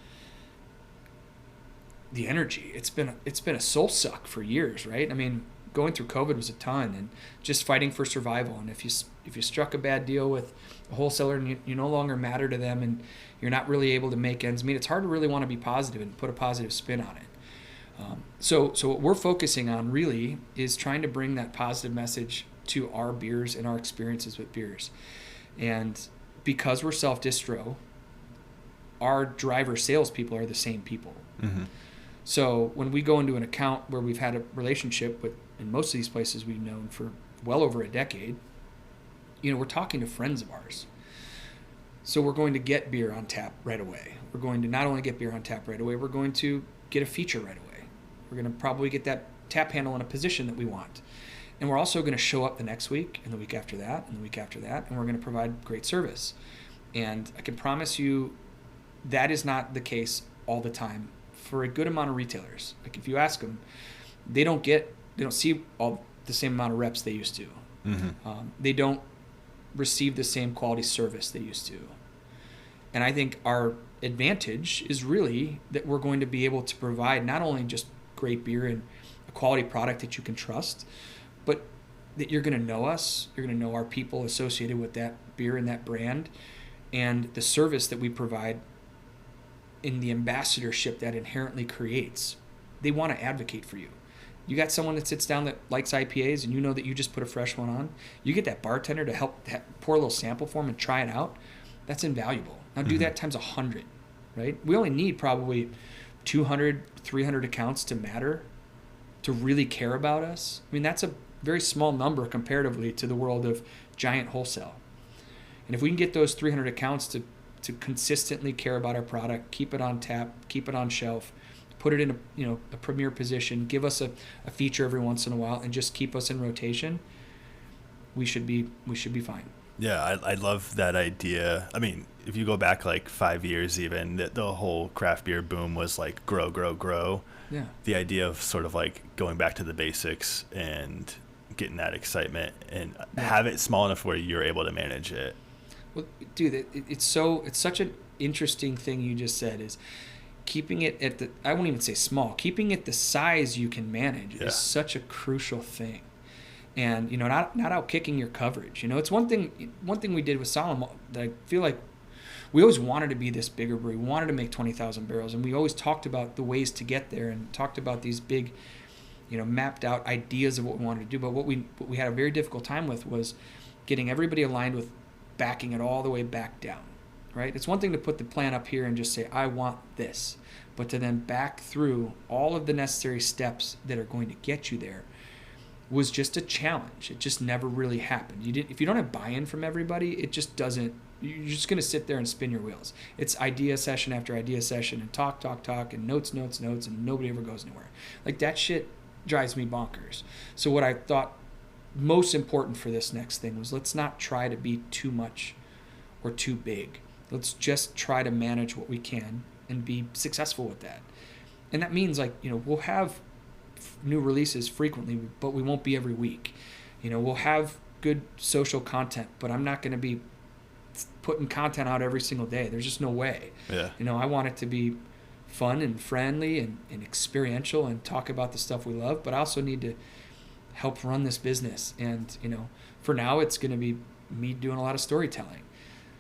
the energy. It's been a soul suck for years, right? I mean, going through COVID was a ton, and just fighting for survival. And if you struck a bad deal with a wholesaler and you no longer matter to them and you're not really able to make ends meet, it's hard to really want to be positive and put a positive spin on it. So what we're focusing on really is trying to bring that positive message to our beers and our experiences with beers. And because we're self-distro, our driver salespeople are the same people. Mm-hmm. So when we go into an account where we've had a relationship with, in most of these places we've known for well over a decade, we're talking to friends of ours. So we're going to get beer on tap right away. We're going to not only get beer on tap right away, we're going to get a feature right away. We're going to probably get that tap handle in a position that we want. And we're also going to show up the next week and the week after that and the week after that, and we're going to provide great service. And I can promise you that is not the case all the time for a good amount of retailers. Like if you ask them, they don't see all the same amount of reps they used to. Mm-hmm. They don't receive the same quality service they used to. And I think our advantage is really that we're going to be able to provide not only just great beer and a quality product that you can trust, but that you're going to know us, you're going to know our people associated with that beer and that brand, and the service that we provide in the ambassadorship that inherently creates. They want to advocate for you. You got someone that sits down that likes IPAs and you know that you just put a fresh one on. You get that bartender to help pour a little sample for them and try it out. That's invaluable. Now do that times 100, right? We only need probably 200, 300 accounts to matter, to really care about us. I mean, that's a very small number comparatively to the world of giant wholesale. And if we can get those 300 accounts to consistently care about our product, keep it on tap, keep it on shelf, put it in a premier position, give us a feature every once in a while, and just keep us in rotation, we should be fine. Yeah, I love that idea. I mean, if you go back like 5 years even, the whole craft beer boom was like grow, grow, grow. Yeah. The idea of sort of like going back to the basics and getting that excitement and have it small enough where you're able to manage it. Well, dude, it's such an interesting thing you just said is keeping it at I won't even say small, keeping it the size you can manage is such a crucial thing. And, not out kicking your coverage. It's one thing we did with Solemn that I feel like we always wanted to be this bigger brewery. We wanted to make 20,000 barrels, and we always talked about the ways to get there and talked about these big, mapped out ideas of what we wanted to do. But what we had a very difficult time with was getting everybody aligned with backing it all the way back down, right? It's one thing to put the plan up here and just say, I want this, but to then back through all of the necessary steps that are going to get you there was just a challenge. It just never really happened. If you don't have buy-in from everybody, it just doesn't. You're just going to sit there and spin your wheels. It's idea session after idea session and talk, and notes, and nobody ever goes anywhere. Like that shit drives me bonkers. So what I thought most important for this next thing was, let's not try to be too much or too big. Let's just try to manage what we can and be successful with that. And that means, like, we'll have new releases frequently, but we won't be every week. We'll have good social content, but I'm not going to be putting content out every single day. There's just no way. Yeah. I want it to be fun and friendly and experiential and talk about the stuff we love, but I also need to help run this business. And, for now it's going to be me doing a lot of storytelling.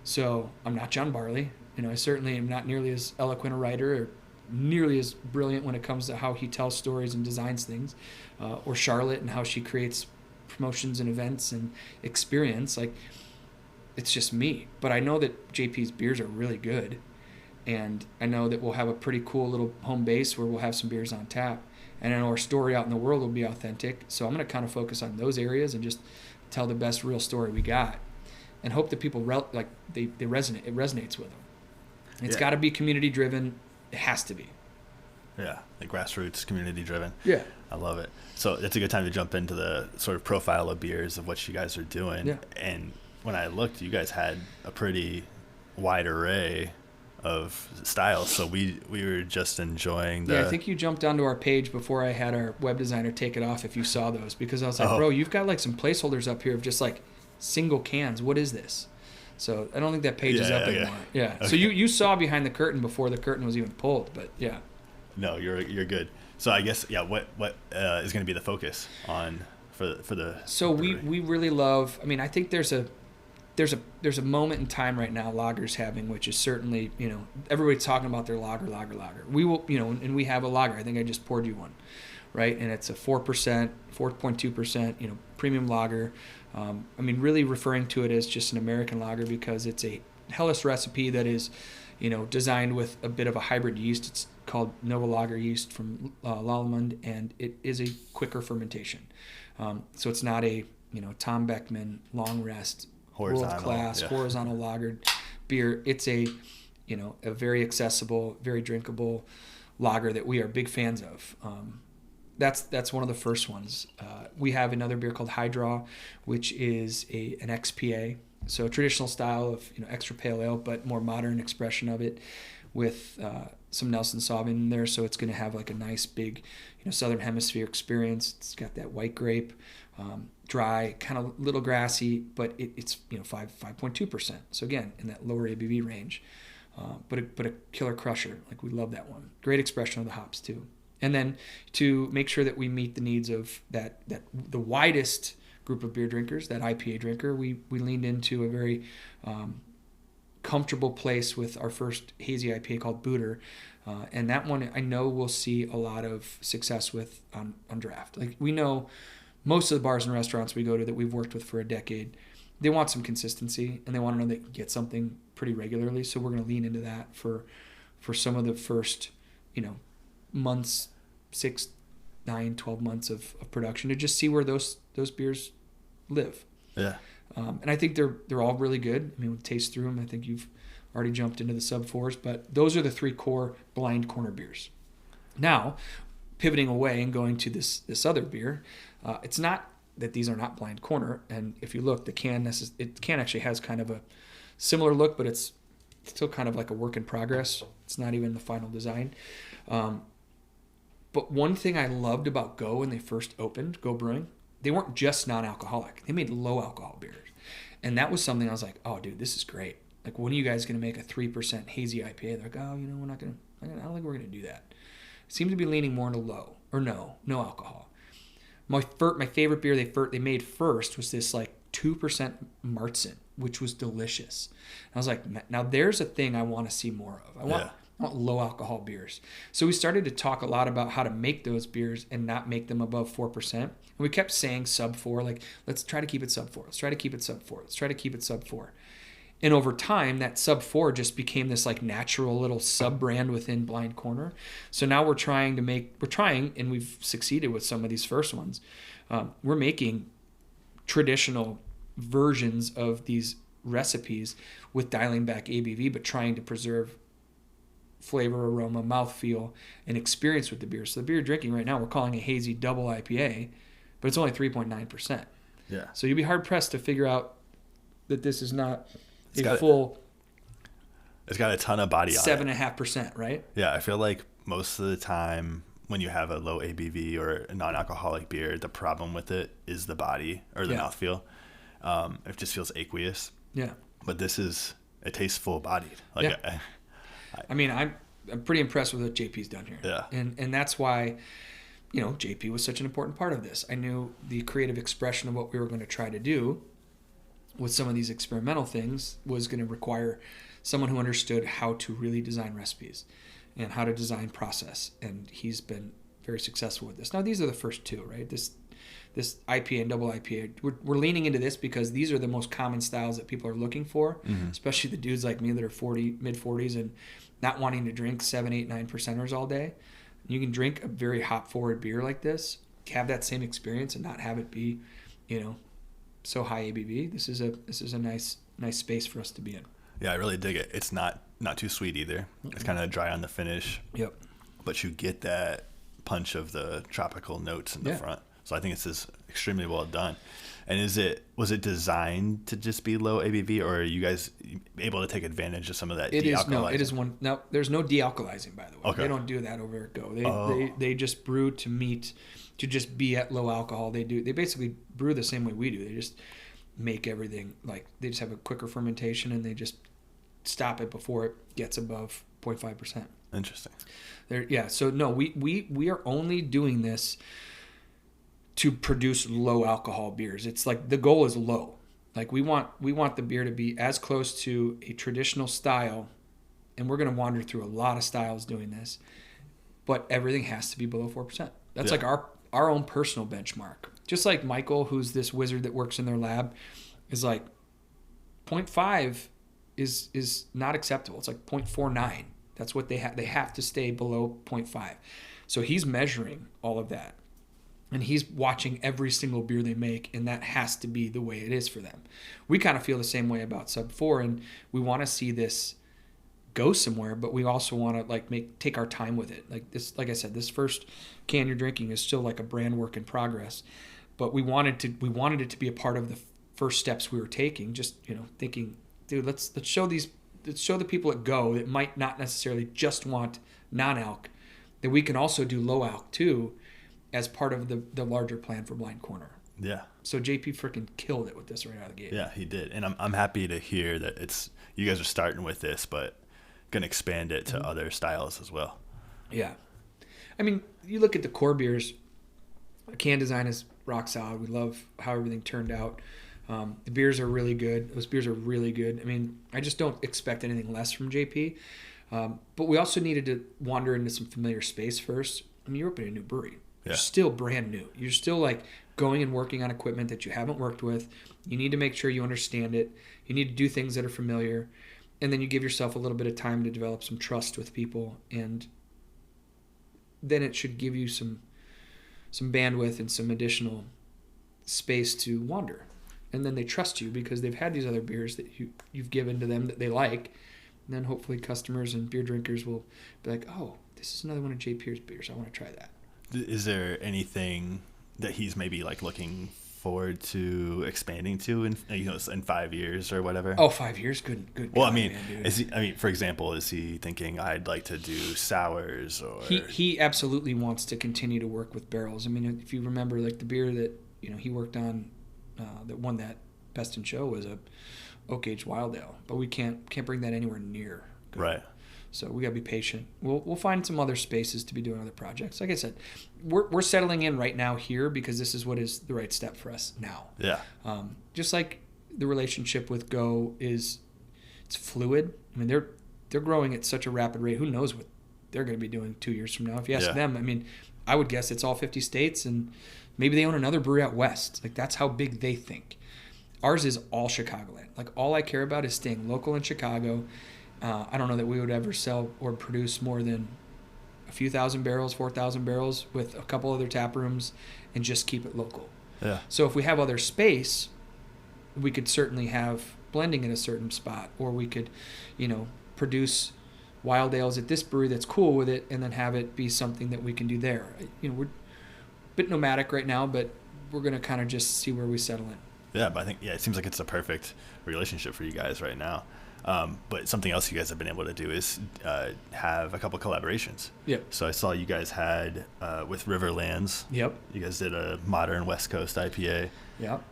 So I'm not John Barley. I certainly am not nearly as eloquent a writer or nearly as brilliant when it comes to how he tells stories and designs things, or Charlotte and how she creates promotions and events and experience. Like, it's just me. But I know that JP's beers are really good, and I know that we'll have a pretty cool little home base where we'll have some beers on tap, and I know our story out in the world will be authentic. So I'm going to kind of focus on those areas and just tell the best real story we got, and hope that people they resonate. It resonates with them. And it's got to be community driven. It has to be. Yeah, like grassroots, community driven. Yeah. I love it. So it's a good time to jump into the sort of profile of beers of what you guys are doing. Yeah. And when I looked, you guys had a pretty wide array of styles. So we were just enjoying the... Yeah, I think you jumped onto our page before I had our web designer take it off, if you saw those, because I was like, bro, you've got like some placeholders up here of just like single cans. What is this? So I don't think that page is up anymore. Yeah. Okay. So you saw behind the curtain before the curtain was even pulled, but yeah. No, you're good. So I guess, what is going to be the focus on for the... So we really love, I think there's a moment in time right now Lager's having, which is certainly, everybody's talking about their lager. We will, and we have a lager. I think I just poured you one, right? And it's a 4.2%, premium lager. Really referring to it as just an American lager because it's a Helles recipe that is, designed with a bit of a hybrid yeast. It's called Nova Lager yeast from Lallemand, and it is a quicker fermentation. So it's not a, Tom Beckman long rest, world-class, horizontal lagered beer. It's a, a very accessible, very drinkable lager that we are big fans of. That's one of the first ones. We have another beer called Hydra, which is an XPA, so a traditional style of extra pale ale, but more modern expression of it, with some Nelson Sauvin in there. So it's going to have like a nice big, Southern Hemisphere experience. It's got that white grape, dry, kind of little grassy, but it's 5.2%. So again, in that lower ABV range, but a killer crusher. Like, we love that one. Great expression of the hops too. And then to make sure that we meet the needs of the widest group of beer drinkers, that IPA drinker, we leaned into a very comfortable place with our first hazy IPA called Booter. And that one I know we'll see a lot of success with on draft. Like, we know most of the bars and restaurants we go to that we've worked with for a decade, they want some consistency and they want to know they can get something pretty regularly. So we're going to lean into that for some of the first, months, 6, 9, 12 months of production, to just see where those beers live. Yeah. And I think they're all really good. We'll taste through them. I think you've already jumped into the sub 4s, but those are the 3 core blind corner beers. Now, pivoting away and going to this other beer, it's not that these are not blind corner. And if you look, the can actually has kind of a similar look, but it's still kind of like a work in progress. It's not even the final design. But one thing I loved about Go when they first opened, Go Brewing, they weren't just non-alcoholic. They made low alcohol beers. And that was something I was like, oh, dude, this is great. Like, when are you guys going to make a 3% hazy IPA? They're like, oh, we're not going to, I don't think we're going to do that. It seemed to be leaning more into low, or no alcohol. My favorite beer they made first was this like 2% Martzen, which was delicious. And I was like, now there's a thing I want to see more of. I want low alcohol beers. So we started to talk a lot about how to make those beers and not make them above 4%. And we kept saying sub 4, like, let's try to keep it sub 4. Let's try to keep it sub 4. Let's try to keep it sub 4. And over time, that sub 4 just became this like natural little sub brand within Blind Corner. So now we're trying, and we've succeeded with some of these first ones. We're making traditional versions of these recipes with dialing back ABV, but trying to preserve flavor, aroma, mouthfeel, and experience with the beer. So the beer you're drinking right now, we're calling a hazy double IPA, but it's only 3.9%. Yeah. So you'd be hard pressed to figure out that this is not It's a full. It's got a ton of body on it. 7.5%, right? Yeah, I feel like most of the time when you have a low ABV or a non-alcoholic beer, the problem with it is the body or the mouthfeel. It just feels aqueous. Yeah. But it tastes full-bodied. Like, yeah. I mean, I'm pretty impressed with what JP's done here. Yeah. And that's why, JP was such an important part of this. I knew the creative expression of what we were going to try to do with some of these experimental things was going to require someone who understood how to really design recipes and how to design process. And he's been very successful with this. Now, these are the first two, right? This IPA and double IPA, we're leaning into this because these are the most common styles that people are looking for, especially the dudes like me that are mid-40s and not wanting to drink 7, 8, 9%ers all day. You can drink a very hop-forward beer like this, have that same experience and not have it be, so high ABV. This is a nice space for us to be in. Yeah, I really dig it. It's not too sweet either. It's kind of dry on the finish. Yep. But you get that punch of the tropical notes in the front. So I think it's extremely well done. And was it designed to just be low ABV, or are you guys able to take advantage of some of that de-alcoholizing? It is one. No, there's no de-alcoholizing, by the way. Okay. They don't do that over at Go. They just brew to just be at low alcohol. They basically brew the same way we do. They just make everything they just have a quicker fermentation and they just stop it before it gets above 0.5%. Interesting. So no, we are only doing this to produce low alcohol beers. It's the goal is low. We want the beer to be as close to a traditional style, and we're going to wander through a lot of styles doing this, but everything has to be below 4%. That's our own personal benchmark. Just like Michael, who's this wizard that works in their lab, is 0.5 is not acceptable. It's 0.49. That's what they have to stay below 0.5. So he's measuring all of that. And he's watching every single beer they make, and that has to be the way it is for them. We kind of feel the same way about Sub 4, and we want to see this go somewhere, but we also want to take our time with it. Like I said, this first can you're drinking is still a brand work in progress, but we wanted it to be a part of the first steps we were taking. Just thinking, dude, let's show the people at Go that might not necessarily just want non-alc, that we can also do low alc too, as part of the larger plan for Blind Corner. Yeah. So JP freaking killed it with this right out of the gate. Yeah, he did. And I'm happy to hear that you guys are starting with this, but going to expand it to other styles as well. Yeah. I mean, you look at the core beers, can design is rock solid. We love how everything turned out. The beers are really good. Those beers are really good. I mean, I just don't expect anything less from JP. But we also needed to wander into some familiar space first. I mean, you're opening a new brewery. You're still brand new. You're still going and working on equipment that you haven't worked with. You need to make sure you understand it. You need to do things that are familiar. And then you give yourself a little bit of time to develop some trust with people. And then it should give you some bandwidth and some additional space to wander. And then they trust you because they've had these other beers that you've given to them that they like. And then hopefully customers and beer drinkers will be like, oh, this is another one of JP's beers. I want to try that. Is there anything that he's maybe looking forward to expanding to in 5 years or whatever? Oh, 5 years, good. Well, God, man, for example, is he thinking I'd like to do sours or? He absolutely wants to continue to work with barrels. I mean, if you remember, the beer that he worked on that won that Best in Show was a oak aged wild ale, but we can't bring that anywhere near. Right. So we gotta be patient. We'll find some other spaces to be doing other projects. Like I said, we're settling in right now here because this is what is the right step for us now. Yeah. Just like the relationship with Go it's fluid. I mean, they're growing at such a rapid rate. Who knows what they're going to be doing 2 years from now? If you ask them, I mean, I would guess it's all 50 states, and maybe they own another brewery out west. That's how big they think. Ours is all Chicagoland. All I care about is staying local in Chicago. I don't know that we would ever sell or produce more than a few thousand barrels, 4,000 barrels with a couple other tap rooms and just keep it local. Yeah. So if we have other space, we could certainly have blending in a certain spot, or we could, produce wild ales at this brewery that's cool with it and then have it be something that we can do there. We're a bit nomadic right now, but we're going to kind of just see where we settle in. Yeah, but I think, it seems like it's a perfect relationship for you guys right now. But something else you guys have been able to do is have a couple collaborations. Yep. So I saw you guys had with Riverlands. Yep. You guys did a modern West Coast IPA. Yep.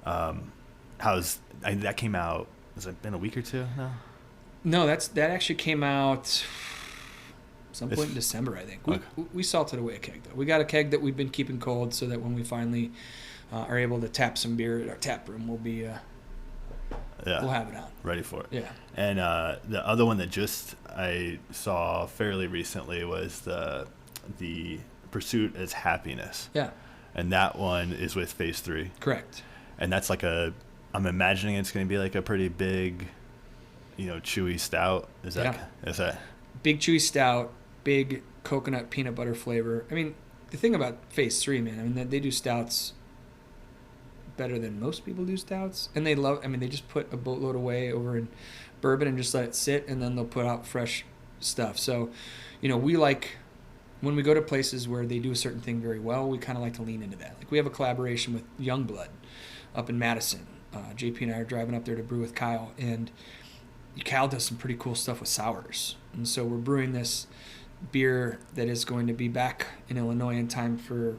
That came out, has it been a week or two now? No, that actually came out some point in December, I think. We salted away a keg, though. We got a keg that we've been keeping cold so that when we finally are able to tap some beer at our tap room, we'll have it on. Ready for it. Yeah. And the other one that I saw fairly recently was the Pursuit is Happiness. Yeah. And that one is with Phase 3. Correct. And that's I'm imagining it's going to be like a pretty big, chewy stout. Is that? Big chewy stout, big coconut peanut butter flavor. I mean, the thing about Phase 3, man, they do stouts better than most people do stouts. And they just put a boatload away over in bourbon and just let it sit, and then they'll put out fresh stuff. So, we like, when we go to places where they do a certain thing very well, we kind of like to lean into that. Like, we have a collaboration with Youngblood up in Madison. JP and I are driving up there to brew with Kyle, and Kyle does some pretty cool stuff with sours. And so we're brewing this beer that is going to be back in Illinois in time for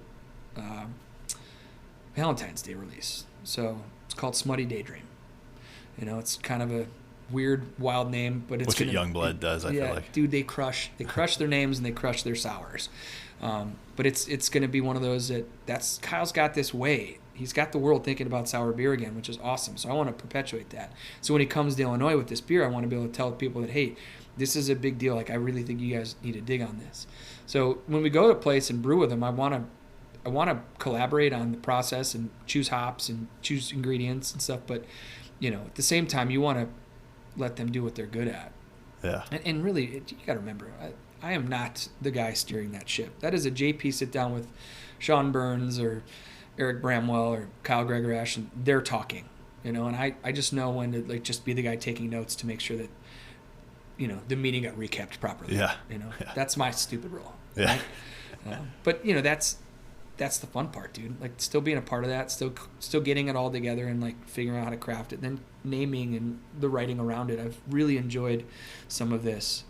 Valentine's Day release. So it's called Smutty Daydream. It's kind of a weird, wild name, but it's what Youngblood does, I feel like. Dude, they crush their names and they crush their sours. But it's going to be one of those Kyle's got this way. He's got the world thinking about sour beer again, which is awesome. So I want to perpetuate that. So when he comes to Illinois with this beer, I want to be able to tell people that, hey, this is a big deal. Like, I really think you guys need to dig on this. So when we go to a place and brew with them, I want to collaborate on the process and choose hops and choose ingredients and stuff. But, at the same time, you want to let them do what they're good at. Yeah. And really, you got to remember, I am not the guy steering that ship. That is a JP sit down with Sean Burns or Eric Bramwell or Kyle Gregorash, and they're talking, and I just know when to just be the guy taking notes to make sure that, the meeting got recapped properly. Yeah. That's my stupid role. Yeah. Right? But that's the fun part, dude. Like, still being a part of that, still getting it all together and like figuring out how to craft it, and then naming and the writing around it. I've really enjoyed some of this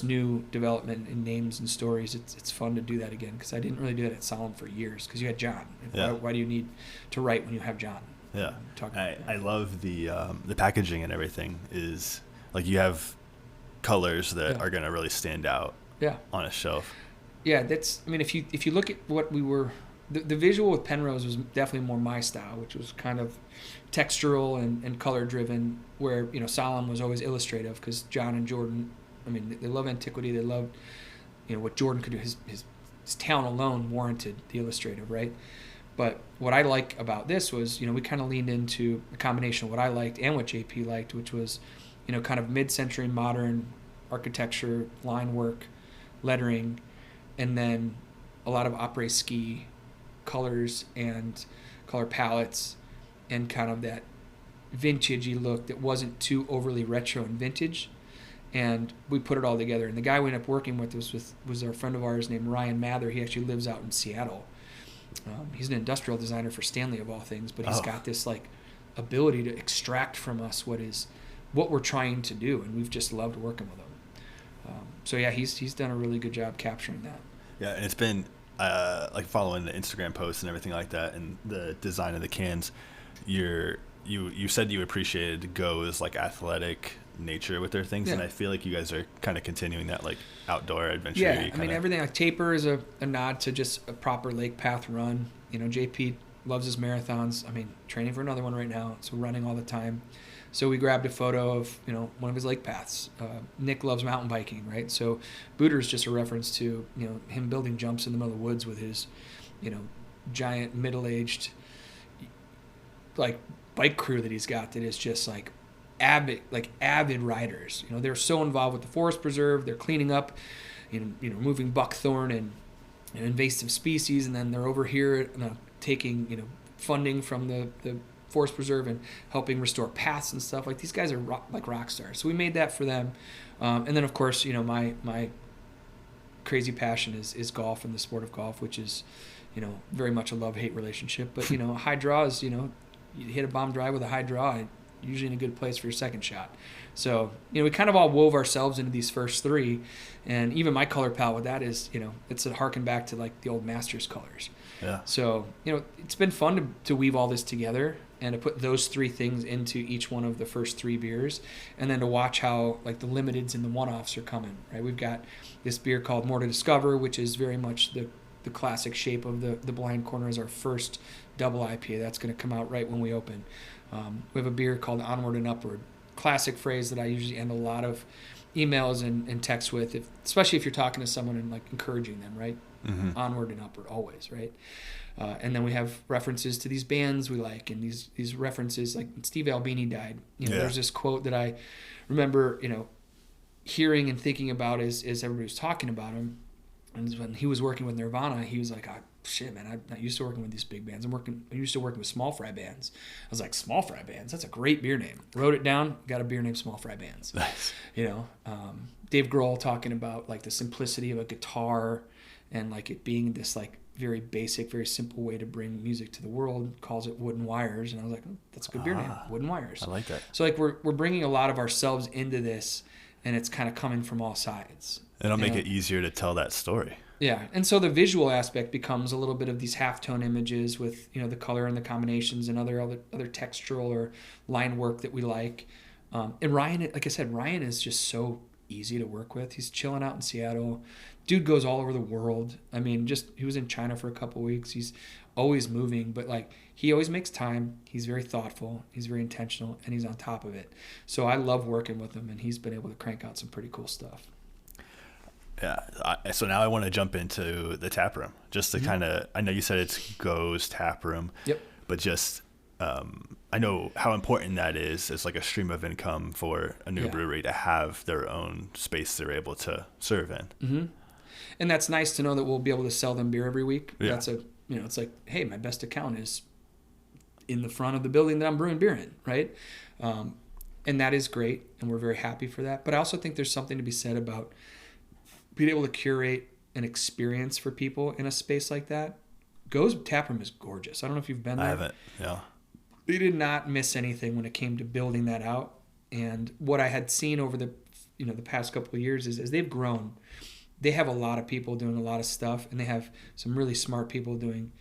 new development in names and stories. It's fun to do that again, because I didn't really do that at Solemn for years, because you had John. Yeah. Why do you need to write when you have John? Yeah. I love the packaging and everything is like, you have colors that are going to really stand out on a shelf. Yeah, if you look at what we were, the visual with Penrose was definitely more my style, which was kind of textural and color driven, where Solemn was always illustrative, because John and Jordan, they love antiquity. They loved, what Jordan could do. His talent alone warranted the illustrative, right? But what I like about this was, we kind of leaned into a combination of what I liked and what JP liked, which was, kind of mid-century modern architecture, line work, lettering, and then a lot of après-ski colors and color palettes, and kind of that vintagey look that wasn't too overly retro and vintage. And we put it all together. And the guy we ended up working with was our friend of ours named Ryan Mather. He actually lives out in Seattle. He's an industrial designer for Stanley, of all things, but he's got this ability to extract from us what we're trying to do, and we've just loved working with him. So yeah, he's done a really good job capturing that. Yeah, and it's been following the Instagram posts and everything like that, and the design of the cans. You said you appreciated Go's athletic nature with their things, and I feel like you guys are kind of continuing that outdoor adventure. Yeah, everything like Taper is a nod to just a proper lake path run. JP loves his marathons. Training for another one right now, so running all the time. So we grabbed a photo of one of his lake paths. Nick loves mountain biking, right? So Booter's just a reference to him building jumps in the middle of the woods with his giant middle-aged bike crew that he's got, that is just avid riders. They're so involved with the forest preserve. They're cleaning up, removing buckthorn and invasive species, and then they're over here taking funding from the forest preserve and helping restore paths and stuff. These guys are rock stars. So we made that for them, and then of course my crazy passion is golf and the sport of golf, which is very much a love-hate relationship. But, high draws, you hit a bomb drive with a high draw, usually in a good place for your second shot. So, we kind of all wove ourselves into these first three. And even my color palette with that is, it's a harken back to like the old Masters colors. Yeah. So, it's been fun to weave all this together and to put those three things into each one of the first three beers, and then to watch how like the limiteds and the one-offs are coming, right? We've got this beer called More to Discover, which is very much the classic shape of the Blind Corner as our first double IPA. That's going to come out right when we open. We have a beer called Onward and Upward. Classic phrase that I usually end a lot of emails and texts with, especially if you're talking to someone and like encouraging them, right? Mm-hmm. Onward and upward always, right? And then we have references to these bands we like, and these references, like when Steve Albini died. There's this quote that I remember, hearing and thinking about as everybody was talking about him. And when he was working with Nirvana, he was like, oh, shit, man, I'm not used to working with these big bands. I'm used to working with small fry bands. I was like, small fry bands? That's a great beer name. Wrote it down, got a beer named Small Fry Bands. Nice. Dave Grohl talking about like the simplicity of a guitar and like it being this like very basic, very simple way to bring music to the world, calls it Wooden Wires. And I was like, that's a good beer name, Wooden Wires. I like that. So like we're bringing a lot of ourselves into this, and it's kind of coming from all sides. It'll make it easier to tell that story. Yeah, and so the visual aspect becomes a little bit of these halftone images with the color and the combinations and other textural or line work that we like. And Ryan, like I said, Ryan is just so easy to work with. He's chilling out in Seattle. Dude goes all over the world. I mean, he was in China for a couple of weeks. He's always moving, but like he always makes time. He's very thoughtful. He's very intentional, and he's on top of it. So I love working with him, and he's been able to crank out some pretty cool stuff. Yeah. So now I want to jump into the tap room, just to kind of, I know you said it's Go's tap room. Yep. But just, I know how important that is as like a stream of income for a new brewery to have their own space they're able to serve in. Mm-hmm. And that's nice to know that we'll be able to sell them beer every week. Yeah. That's it's like, hey, my best account is in the front of the building that I'm brewing beer in, right? And that is great, and we're very happy for that. But I also think there's something to be said about being able to curate an experience for people in a space like that. Go's taproom is gorgeous. I don't know if you've been there. I haven't. Yeah. They did not miss anything when it came to building that out. And what I had seen over the past couple of years is as they've grown, they have a lot of people doing a lot of stuff, and they have some really smart people doing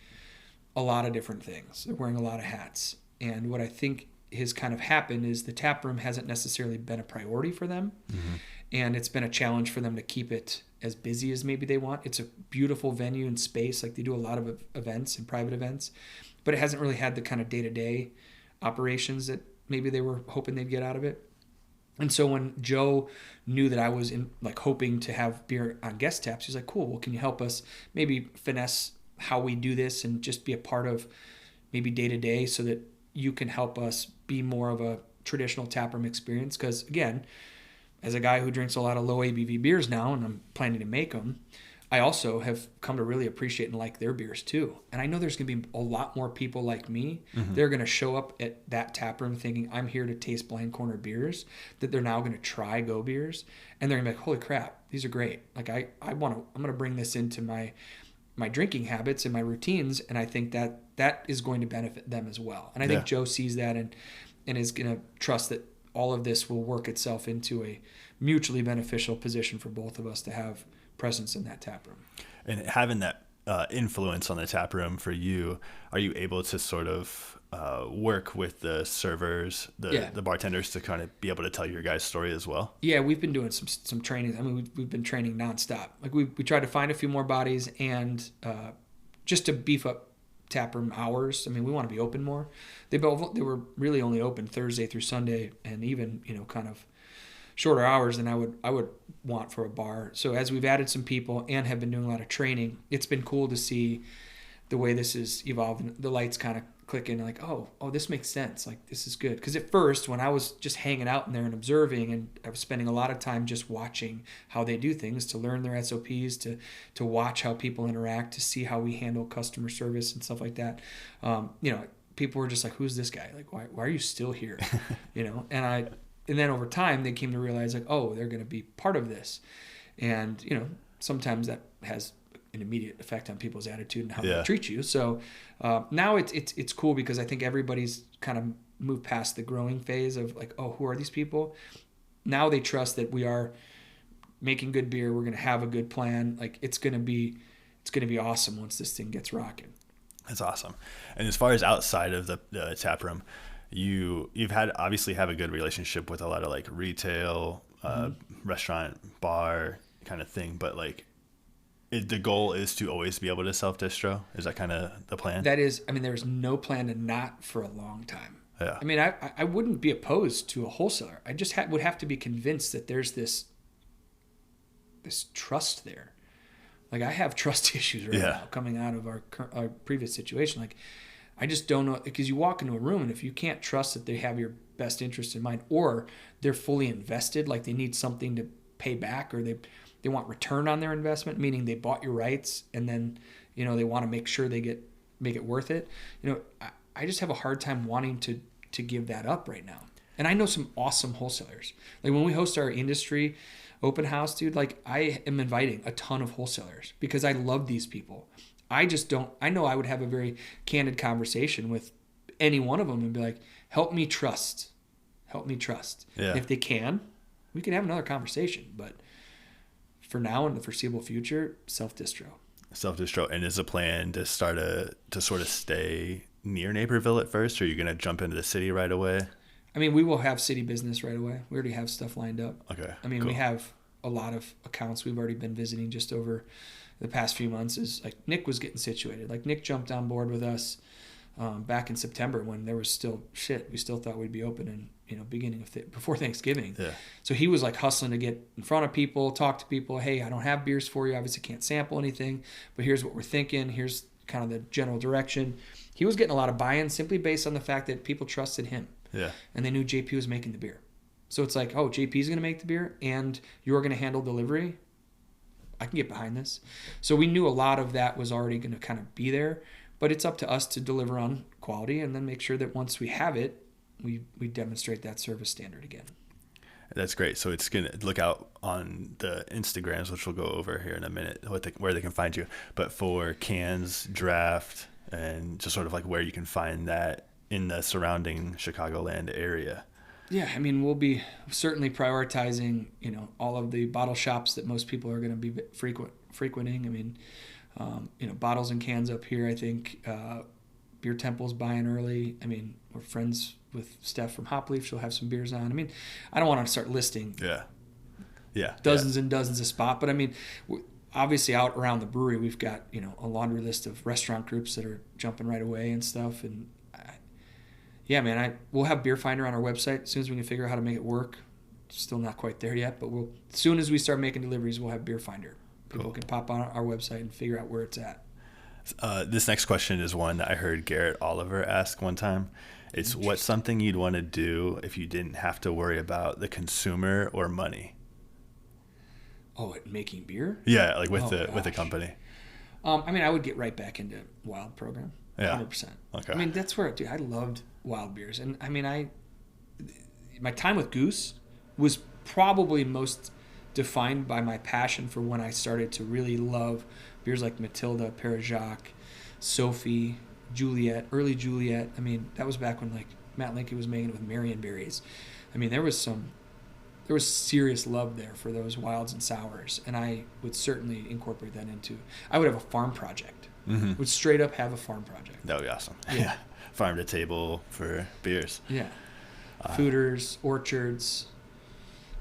a lot of different things. They're wearing a lot of hats. And what I think has kind of happened is the taproom hasn't necessarily been a priority for them. Mm-hmm. And it's been a challenge for them to keep it as busy as maybe they want. It's a beautiful venue and space. Like they do a lot of events and private events, but it hasn't really had the kind of day-to-day operations that maybe they were hoping they'd get out of it. And so when Joe knew that I was hoping to have beer on guest taps, he's like, cool, well, can you help us maybe finesse how we do this and just be a part of maybe day-to-day so that you can help us be more of a traditional taproom experience? Because again, as a guy who drinks a lot of low ABV beers now, and I'm planning to make them, I also have come to really appreciate and like their beers too. And I know there's going to be a lot more people like me. Mm-hmm. They're going to show up at that taproom thinking, I'm here to taste Blind Corner beers, that they're now going to try Go beers. And they're going to be like, holy crap, these are great. Like I'm going to bring this into my drinking habits and my routines. And I think that is going to benefit them as well. And I think Joe sees that and is going to trust that all of this will work itself into a mutually beneficial position for both of us to have presence in that tap room. And having that influence on the tap room for you, are you able to sort of work with the servers, the bartenders, to kind of be able to tell your guys' story as well? Yeah, we've been doing some training. I mean, we've been training nonstop. Like we tried to find a few more bodies and just to beef up taproom hours. I mean, we want to be open more. They were really only open Thursday through Sunday, and even kind of shorter hours than I would want for a bar. So as we've added some people and have been doing a lot of training, it's been cool to see the way this is evolving. The lights kind of clicking, like, oh, this makes sense. Like, this is good. Because at first, when I was just hanging out in there and observing, and I was spending a lot of time just watching how they do things, to learn their SOPs, to watch how people interact, to see how we handle customer service and stuff like that. People were just like, who's this guy? Like, why are you still here? And then over time, they came to realize, like, oh, they're going to be part of this. And, sometimes that has an immediate effect on people's attitude and how Yeah. they treat you. So now it's cool because I think everybody's kind of moved past the growing phase of like, oh, who are these people? Now they trust that we are making good beer. We're going to have a good plan. Like it's going to be awesome once this thing gets rocking. That's awesome. And as far as outside of the tap room, you've had obviously have a good relationship with a lot of like retail, restaurant, bar kind of thing, but like the goal is to always be able to self-distro. Is that kind of the plan? That is, I mean, there's no plan to not for a long time. Yeah. I mean, I wouldn't be opposed to a wholesaler. I just would have to be convinced that there's this trust there. Like I have trust issues right now coming out of our previous situation. Like I just don't know, because you walk into a room and if you can't trust that they have your best interest in mind, or they're fully invested, like they need something to pay back, or they want return on their investment, meaning they bought your rights and then, you know, they want to make sure they make it worth it. You know, I just have a hard time wanting to give that up right now. And I know some awesome wholesalers. Like when we host our industry open house, dude, like I am inviting a ton of wholesalers because I love these people. I know I would have a very candid conversation with any one of them and be like, help me trust. Yeah. If they can, we can have another conversation. But for now and the foreseeable future, self-distro. And is the plan to start to sort of stay near Naperville at first, or are you going to jump into the city right away? I mean, we will have city business right away. We already have stuff lined up. Okay. I mean, cool. We have a lot of accounts we've already been visiting just over the past few months. Is like Nick was getting situated. Like Nick jumped on board with us back in September when there was still shit. We still thought we'd be open in, you know, beginning of before Thanksgiving. Yeah. So he was like hustling to get in front of people, talk to people. Hey, I don't have beers for you. Obviously can't sample anything, but here's what we're thinking. Here's kind of the general direction. He was getting a lot of buy-in simply based on the fact that people trusted him. Yeah. And they knew JP was making the beer. So it's like, oh, JP's going to make the beer and you're going to handle delivery. I can get behind this. So we knew a lot of that was already going to kind of be there, but it's up to us to deliver on quality and then make sure that once we have it, we demonstrate that service standard again. That's great. So it's going to look out on the Instagrams, which we'll go over here in a minute, where they can find you. But for cans, draft, and just sort of like where you can find that in the surrounding Chicagoland area. Yeah, I mean, we'll be certainly prioritizing, you know, all of the bottle shops that most people are going to be frequenting. I mean, you know, bottles and cans up here, I think. Beer Temple's buying early. I mean, we're friends with Steph from Hop Leaf. She'll have some beers on. I mean, I don't want to start listing dozens and dozens of spots, but I mean, obviously out around the brewery, we've got, you know, a laundry list of restaurant groups that are jumping right away and stuff. And yeah, man, we'll have Beer Finder on our website as soon as we can figure out how to make it work. Still not quite there yet, but as soon as we start making deliveries, we'll have Beer Finder. People can pop on our website and figure out where it's at. This next question is one that I heard Garrett Oliver ask one time. It's what's something you'd want to do if you didn't have to worry about the consumer or money? Oh, making beer? Yeah, like with the company. I mean, I would get right back into Wild program. Yeah. 100%. Okay. I mean, that's where, dude, I loved Wild beers. And I mean, my time with Goose was probably most defined by my passion for when I started to really love beers like Matilda, Pere Jacques, Sophie, Juliet, early Juliet. I mean, that was back when like Matt Lincoln was making it with Marion berries. I mean, there was serious love there for those wilds and sours, and I would certainly incorporate that into. I would have a farm project. Mm-hmm. Would straight up have a farm project. That would be awesome. Yeah. Farm to table for beers. Yeah. Fooders, orchards.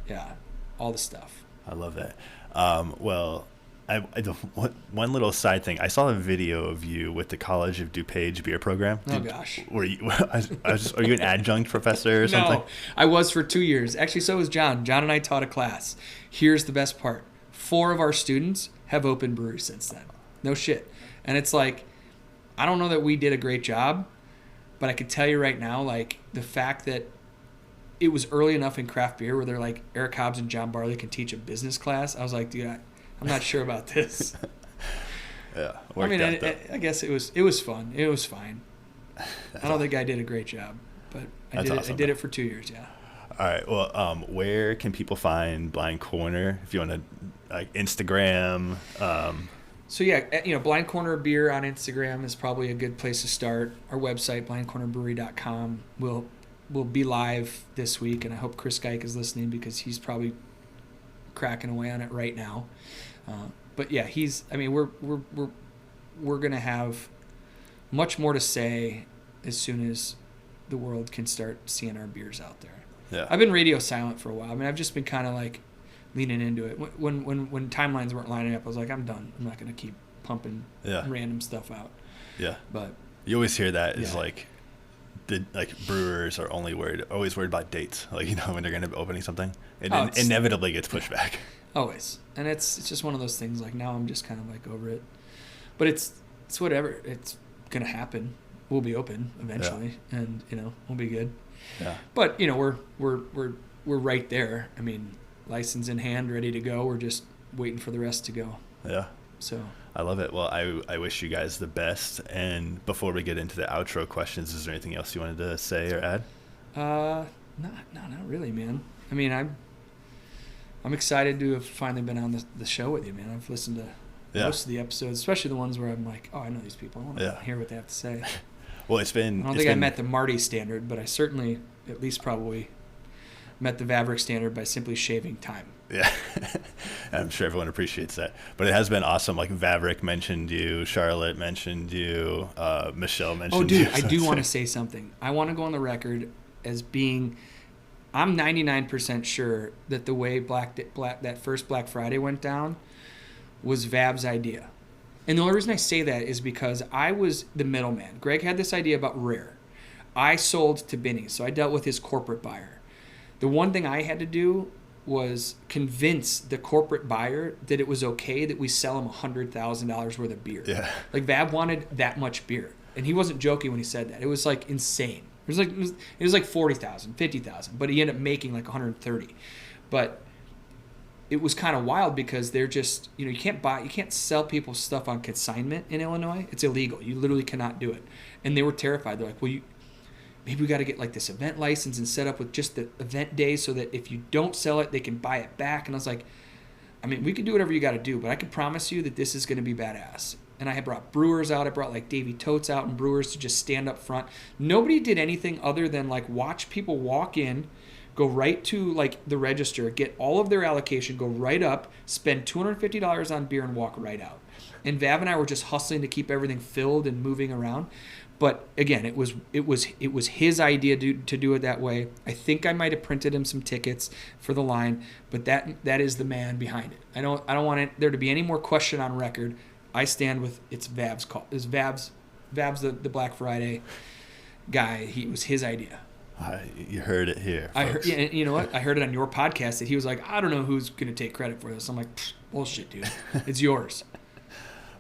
Yeah. All the stuff. I love that. Well, one little side thing. I saw a video of you with the College of DuPage beer program. Gosh. Were you? Are you an adjunct professor or something? No, I was for 2 years. Actually, so was John. John and I taught a class. Here's the best part: 4 of our students have opened breweries since then. No shit. And it's like, I don't know that we did a great job, but I could tell you right now, like the fact that it was early enough in craft beer where they're like Eric Hobbs and John Barley can teach a business class. I was like, dude, I'm not sure about this. Yeah. I mean, I guess it was fun. It was fine. I don't think I did a great job, but I did it for 2 years. Yeah. All right. Well, where can people find Blind Corner? If you want to, like Instagram. So yeah, Blind Corner Beer on Instagram is probably a good place to start. Our website, blindcornerbrewery.com, will be live this week, and I hope Chris Geik is listening because he's probably cracking away on it right now. But yeah, we're gonna have much more to say as soon as the world can start seeing our beers out there. Yeah. I've been radio silent for a while. I mean, I've just been kind of like leaning into it. When timelines weren't lining up, I was like, I'm done. I'm not going to keep pumping random stuff out. Yeah. But you always hear that is like brewers are always worried about dates. Like, when they're going to be opening something, it inevitably gets pushed back. Always. And it's just one of those things. Like, now I'm just kind of like over it. But it's whatever. It's going to happen. We'll be open eventually, and we'll be good. Yeah. But we're right there. I mean, license in hand, ready to go. We're just waiting for the rest to go. Yeah. So I love it. Well, I wish you guys the best. And before we get into the outro questions, is there anything else you wanted to say or add? Not really, man. I mean, I'm excited to have finally been on the show with you, man. I've listened to most of the episodes, especially the ones where I'm like, oh, I know these people. I want to hear what they have to say. Well, I don't think I met the Marty standard, but I certainly at least probably met the Vavrick standard by simply shaving time. Yeah. I'm sure everyone appreciates that. But it has been awesome. Like, Vavrick mentioned you, Charlotte mentioned you, Michelle mentioned you. Oh, dude, I do want to say something. I want to go on the record as being, I'm 99% sure that the way that first Black Friday went down was Vav's idea. And the only reason I say that is because I was the middleman. Greg had this idea about Rare. I sold to Benny, so I dealt with his corporate buyer. The one thing I had to do was convince the corporate buyer that it was okay that we sell him $100,000 worth of beer. Yeah. Like, Vav wanted that much beer. And he wasn't joking when he said that. It was like insane. It was like 40,000, 50,000, but he ended up making like 130. But it was kind of wild because they're just, you can't sell people stuff on consignment in Illinois. It's illegal. You literally cannot do it. And they were terrified. They're like, well, maybe we got to get like this event license and set up with just the event day so that if you don't sell it, they can buy it back. And I was like, I mean, we can do whatever you got to do, but I can promise you that this is going to be badass. And I had brought brewers out. I brought like Davey Totes out and brewers to just stand up front. Nobody did anything other than like watch people walk in, go right to like the register, get all of their allocation, go right up, spend $250 on beer and walk right out. And Vav and I were just hustling to keep everything filled and moving around. But again, it was his idea to do it that way. I think I might have printed him some tickets for the line, but that is the man behind it. I don't want there to be any more question on record. I stand with it's Vav's call. It's Vav's the Black Friday guy. It was his idea. You heard it here, folks. I heard, and you know what? I heard it on your podcast that he was like, I don't know who's going to take credit for this. I'm like, bullshit, dude. It's yours.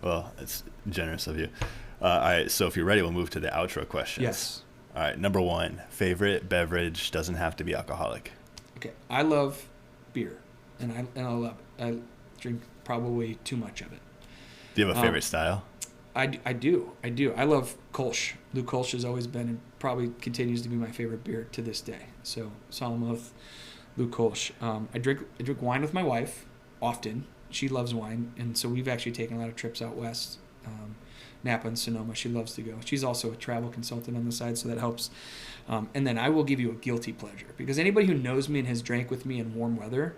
Well, it's generous of you. All right, so if you're ready, we'll move to the outro questions. Yes. All right, number 1, favorite beverage doesn't have to be alcoholic. Okay, I love beer, and I love it. I drink probably too much of it. Do you have a favorite style? I do. I love Kolsch. Lou Kolsch has always been and probably continues to be my favorite beer to this day. So Solemn Oath, Lou Kolsch. I drink wine with my wife often. She loves wine, and so we've actually taken a lot of trips out west. Napa and Sonoma, she loves to go. She's also a travel consultant on the side, so that helps. And then I will give you a guilty pleasure, because anybody who knows me and has drank with me in warm weather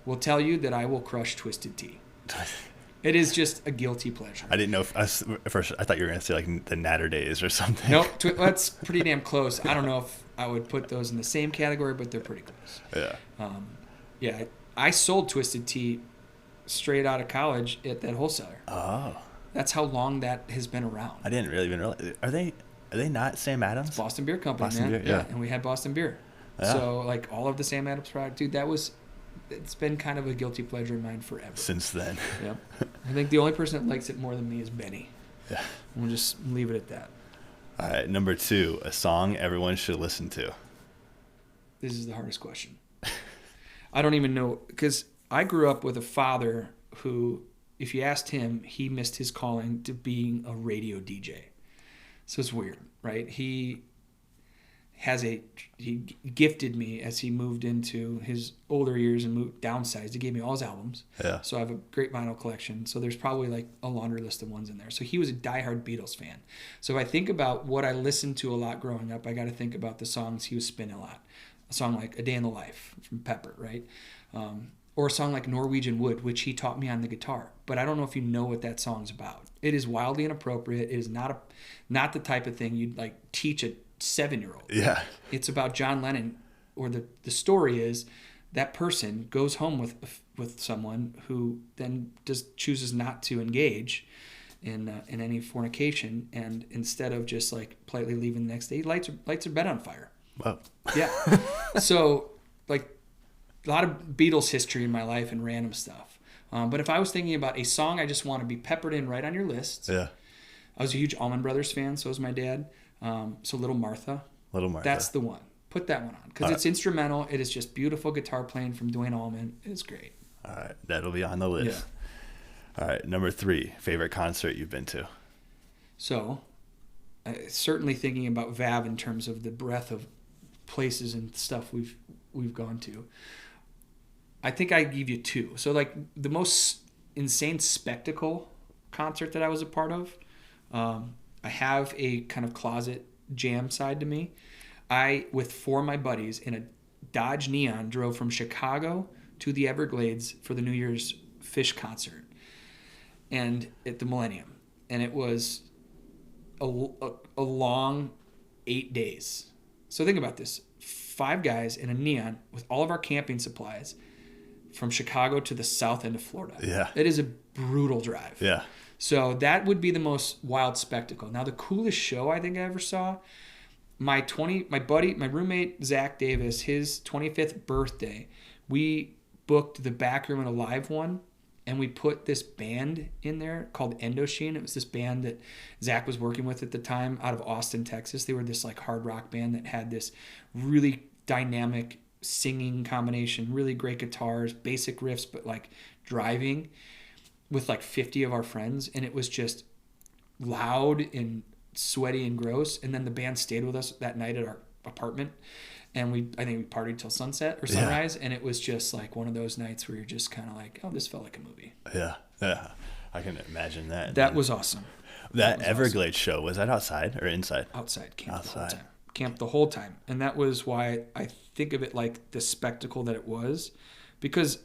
will tell you that I will crush Twisted Tea. It is just a guilty pleasure. I didn't know at first I thought you were going to say like the Natter Days or something. Nope, that's pretty damn close. I don't know if I would put those in the same category, but they're pretty close. Yeah. I sold Twisted Tea straight out of college at that wholesaler. Oh. That's how long that has been around. I didn't really even realize. Are they not Sam Adams? It's Boston Beer Company, Boston man. Beer, yeah. And we had Boston Beer. Yeah. So like all of the Sam Adams product, dude, it's been kind of a guilty pleasure of mine forever. Since then. Yep. I think the only person that likes it more than me is Benny. Yeah. We'll just leave it at that. All right, number 2, a song everyone should listen to. This is the hardest question. I don't even know, because I grew up with a father who, if you asked him, he missed his calling to being a radio DJ. So it's weird, right? he gifted me as he moved into his older years and moved downsized. He gave me all his albums. Yeah. So I have a great vinyl collection. So there's probably like a laundry list of ones in there. So he was a diehard Beatles fan. So if I think about what I listened to a lot growing up, I got to think about the songs he was spinning a lot. A song like A Day in the Life from Pepper, right? Or a song like Norwegian Wood, which he taught me on the guitar. But I don't know if you know what that song's about. It is wildly inappropriate. It is not the type of thing you'd like teach a 7-year-old. Yeah. It's about John Lennon, or the story is that person goes home with someone who then just chooses not to engage in any fornication, and instead of just like politely leaving the next day, he lights her bed on fire. Wow. Yeah. So like a lot of Beatles history in my life and random stuff. But if I was thinking about a song I just want to be peppered in right on your list. Yeah. I was a huge Allman Brothers fan, so was my dad. So Little Martha. Little Martha. That's the one. Put that one on because it's instrumental. It is just beautiful guitar playing from Duane Allman. It's great. All right. That'll be on the list. Yeah. All right. Number 3, favorite concert you've been to? So certainly thinking about Vav in terms of the breadth of places and stuff we've gone to. I think I give you 2. So like the most insane spectacle concert that I was a part of, I have a kind of closet jam side to me. I, with 4 of my buddies in a Dodge Neon, drove from Chicago to the Everglades for the New Year's Fish concert and at the Millennium. And it was a long 8 days. So think about this. 5 guys in a Neon with all of our camping supplies from Chicago to the south end of Florida. Yeah. It is a brutal drive. Yeah. So that would be the most wild spectacle. Now, the coolest show I think I ever saw, my roommate, Zach Davis, his 25th birthday, we booked the back room at a Live One, and we put this band in there called Endosheen. It was this band that Zach was working with at the time out of Austin, Texas. They were this like hard rock band that had this really dynamic singing combination, really great guitars, basic riffs, but like driving with like 50 of our friends. And it was just loud and sweaty and gross. And then the band stayed with us that night at our apartment. And I think we partied till sunset or sunrise. Yeah. And it was just like one of those nights where you're just kind of like, oh, this felt like a movie. Yeah. Yeah. I can imagine that. That was awesome. That Everglades show, was that outside or inside? Outside. Camped the whole time. And that was why I think of it like the spectacle that it was, because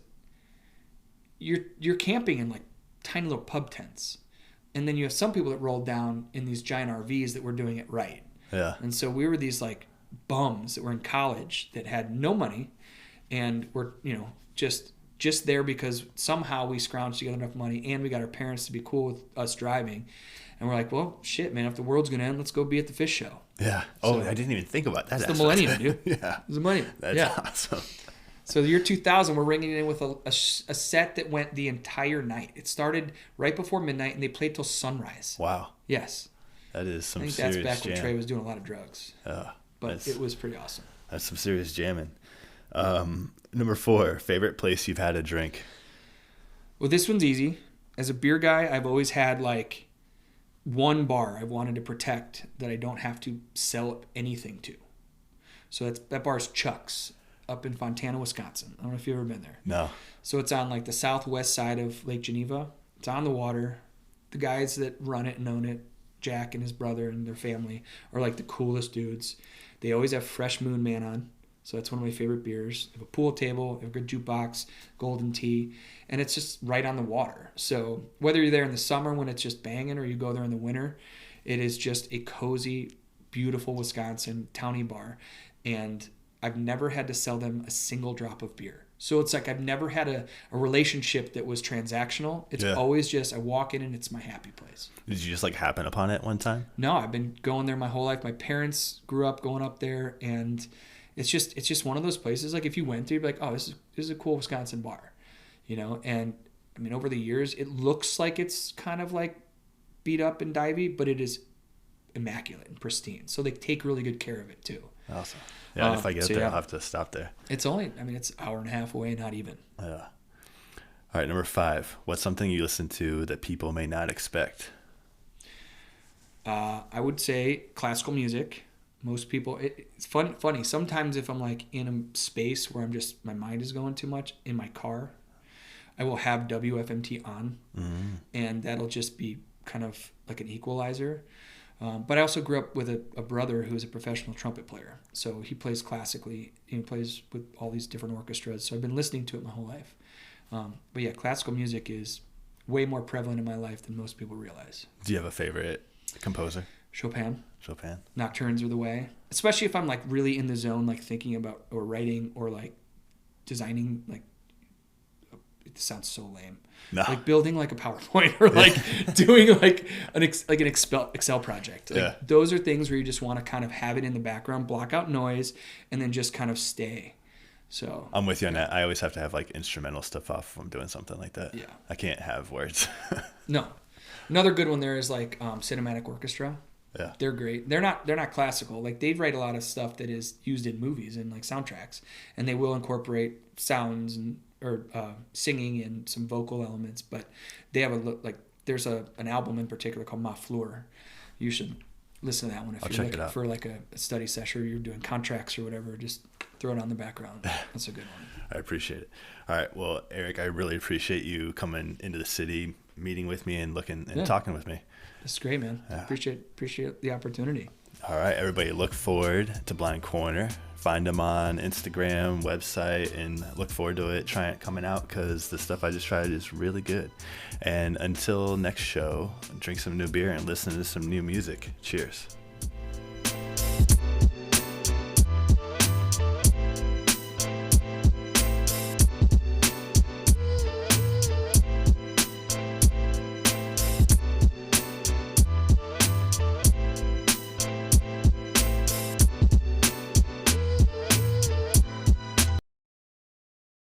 you're camping in like tiny little pub tents. And then you have some people that rolled down in these giant RVs that were doing it right. Yeah. And so we were these like bums that were in college that had no money and were, just there because somehow we scrounged together enough money and we got our parents to be cool with us driving. And we're like, well, shit, man, if the world's going to end, let's go be at the fish show. Yeah. Oh, so, I didn't even think about that. It's the Millennium, dude. Yeah. It's the Millennium. That's awesome. So the year 2000, we're ringing in with a set that went the entire night. It started right before midnight, and they played till sunrise. Wow. Yes. That is some serious I think that's back jam. when Trey was doing a lot of drugs. But it was pretty awesome. That's some serious jamming. Number 4, favorite place you've had a drink? Well, this one's easy. As a beer guy, I've always had like one bar I wanted to protect that I don't have to sell anything to. So that bar's Chuck's up in Fontana, Wisconsin. I don't know if you've ever been there. No. So it's on like the southwest side of Lake Geneva. It's on the water. The guys that run it and own it, Jack and his brother and their family, are like the coolest dudes. They always have Fresh Moon Man on. So that's one of my favorite beers. They have a pool table, they have a good jukebox, golden tea, and it's just right on the water. So whether you're there in the summer when it's just banging or you go there in the winter, it is just a cozy, beautiful Wisconsin towny bar. And I've never had to sell them a single drop of beer. So it's like I've never had a relationship that was transactional. It's always just I walk in and it's my happy place. Did you just like happen upon it one time? No, I've been going there my whole life. My parents grew up going up there, and it's just one of those places. Like if you went there, you'd be like, oh, this is a cool Wisconsin bar, And I mean, over the years, it looks like it's kind of like beat up and divey, but it is immaculate and pristine. So they take really good care of it too. Awesome. Yeah, if I get there, I'll have to stop there. It's only, it's an hour and a half away, not even. Yeah. All right, number 5. What's something you listen to that people may not expect? I would say classical music. Most people, it's funny. Sometimes if I'm like in a space where my mind is going too much in my car, I will have WFMT on, and that'll just be kind of like an equalizer. But I also grew up with a brother who is a professional trumpet player. So he plays classically. He plays with all these different orchestras. So I've been listening to it my whole life. But yeah, classical music is way more prevalent in my life than most people realize. Do you have a favorite composer? Chopin. Nocturnes are the way. Especially if I'm like really in the zone, like thinking about or writing or like designing, like it sounds so lame. No. Like building like a PowerPoint or like doing like an Excel project. Like those are things where you just want to kind of have it in the background, block out noise, and then just kind of stay. So I'm with you on that. I always have to have like instrumental stuff off if I'm doing something like that. Yeah. I can't have words. No. Another good one there is like cinematic orchestra. Yeah. They're great. They're not classical. Like they write a lot of stuff that is used in movies and like soundtracks, and they will incorporate sounds or singing and some vocal elements. But they have there's an album in particular called Ma Fleur. You should listen to that one if you're looking for like a study session or you're doing contracts or whatever. Just throw it on the background. That's a good one. I appreciate it. All right. Well, Eric, I really appreciate you coming into the city, meeting with me and talking with me. That's great, man. Yeah. Appreciate the opportunity. All right, everybody, look forward to Blind Corner. Find them on Instagram, website, and look forward to it. Try it coming out because the stuff I just tried is really good. And until next show, drink some new beer and listen to some new music. Cheers.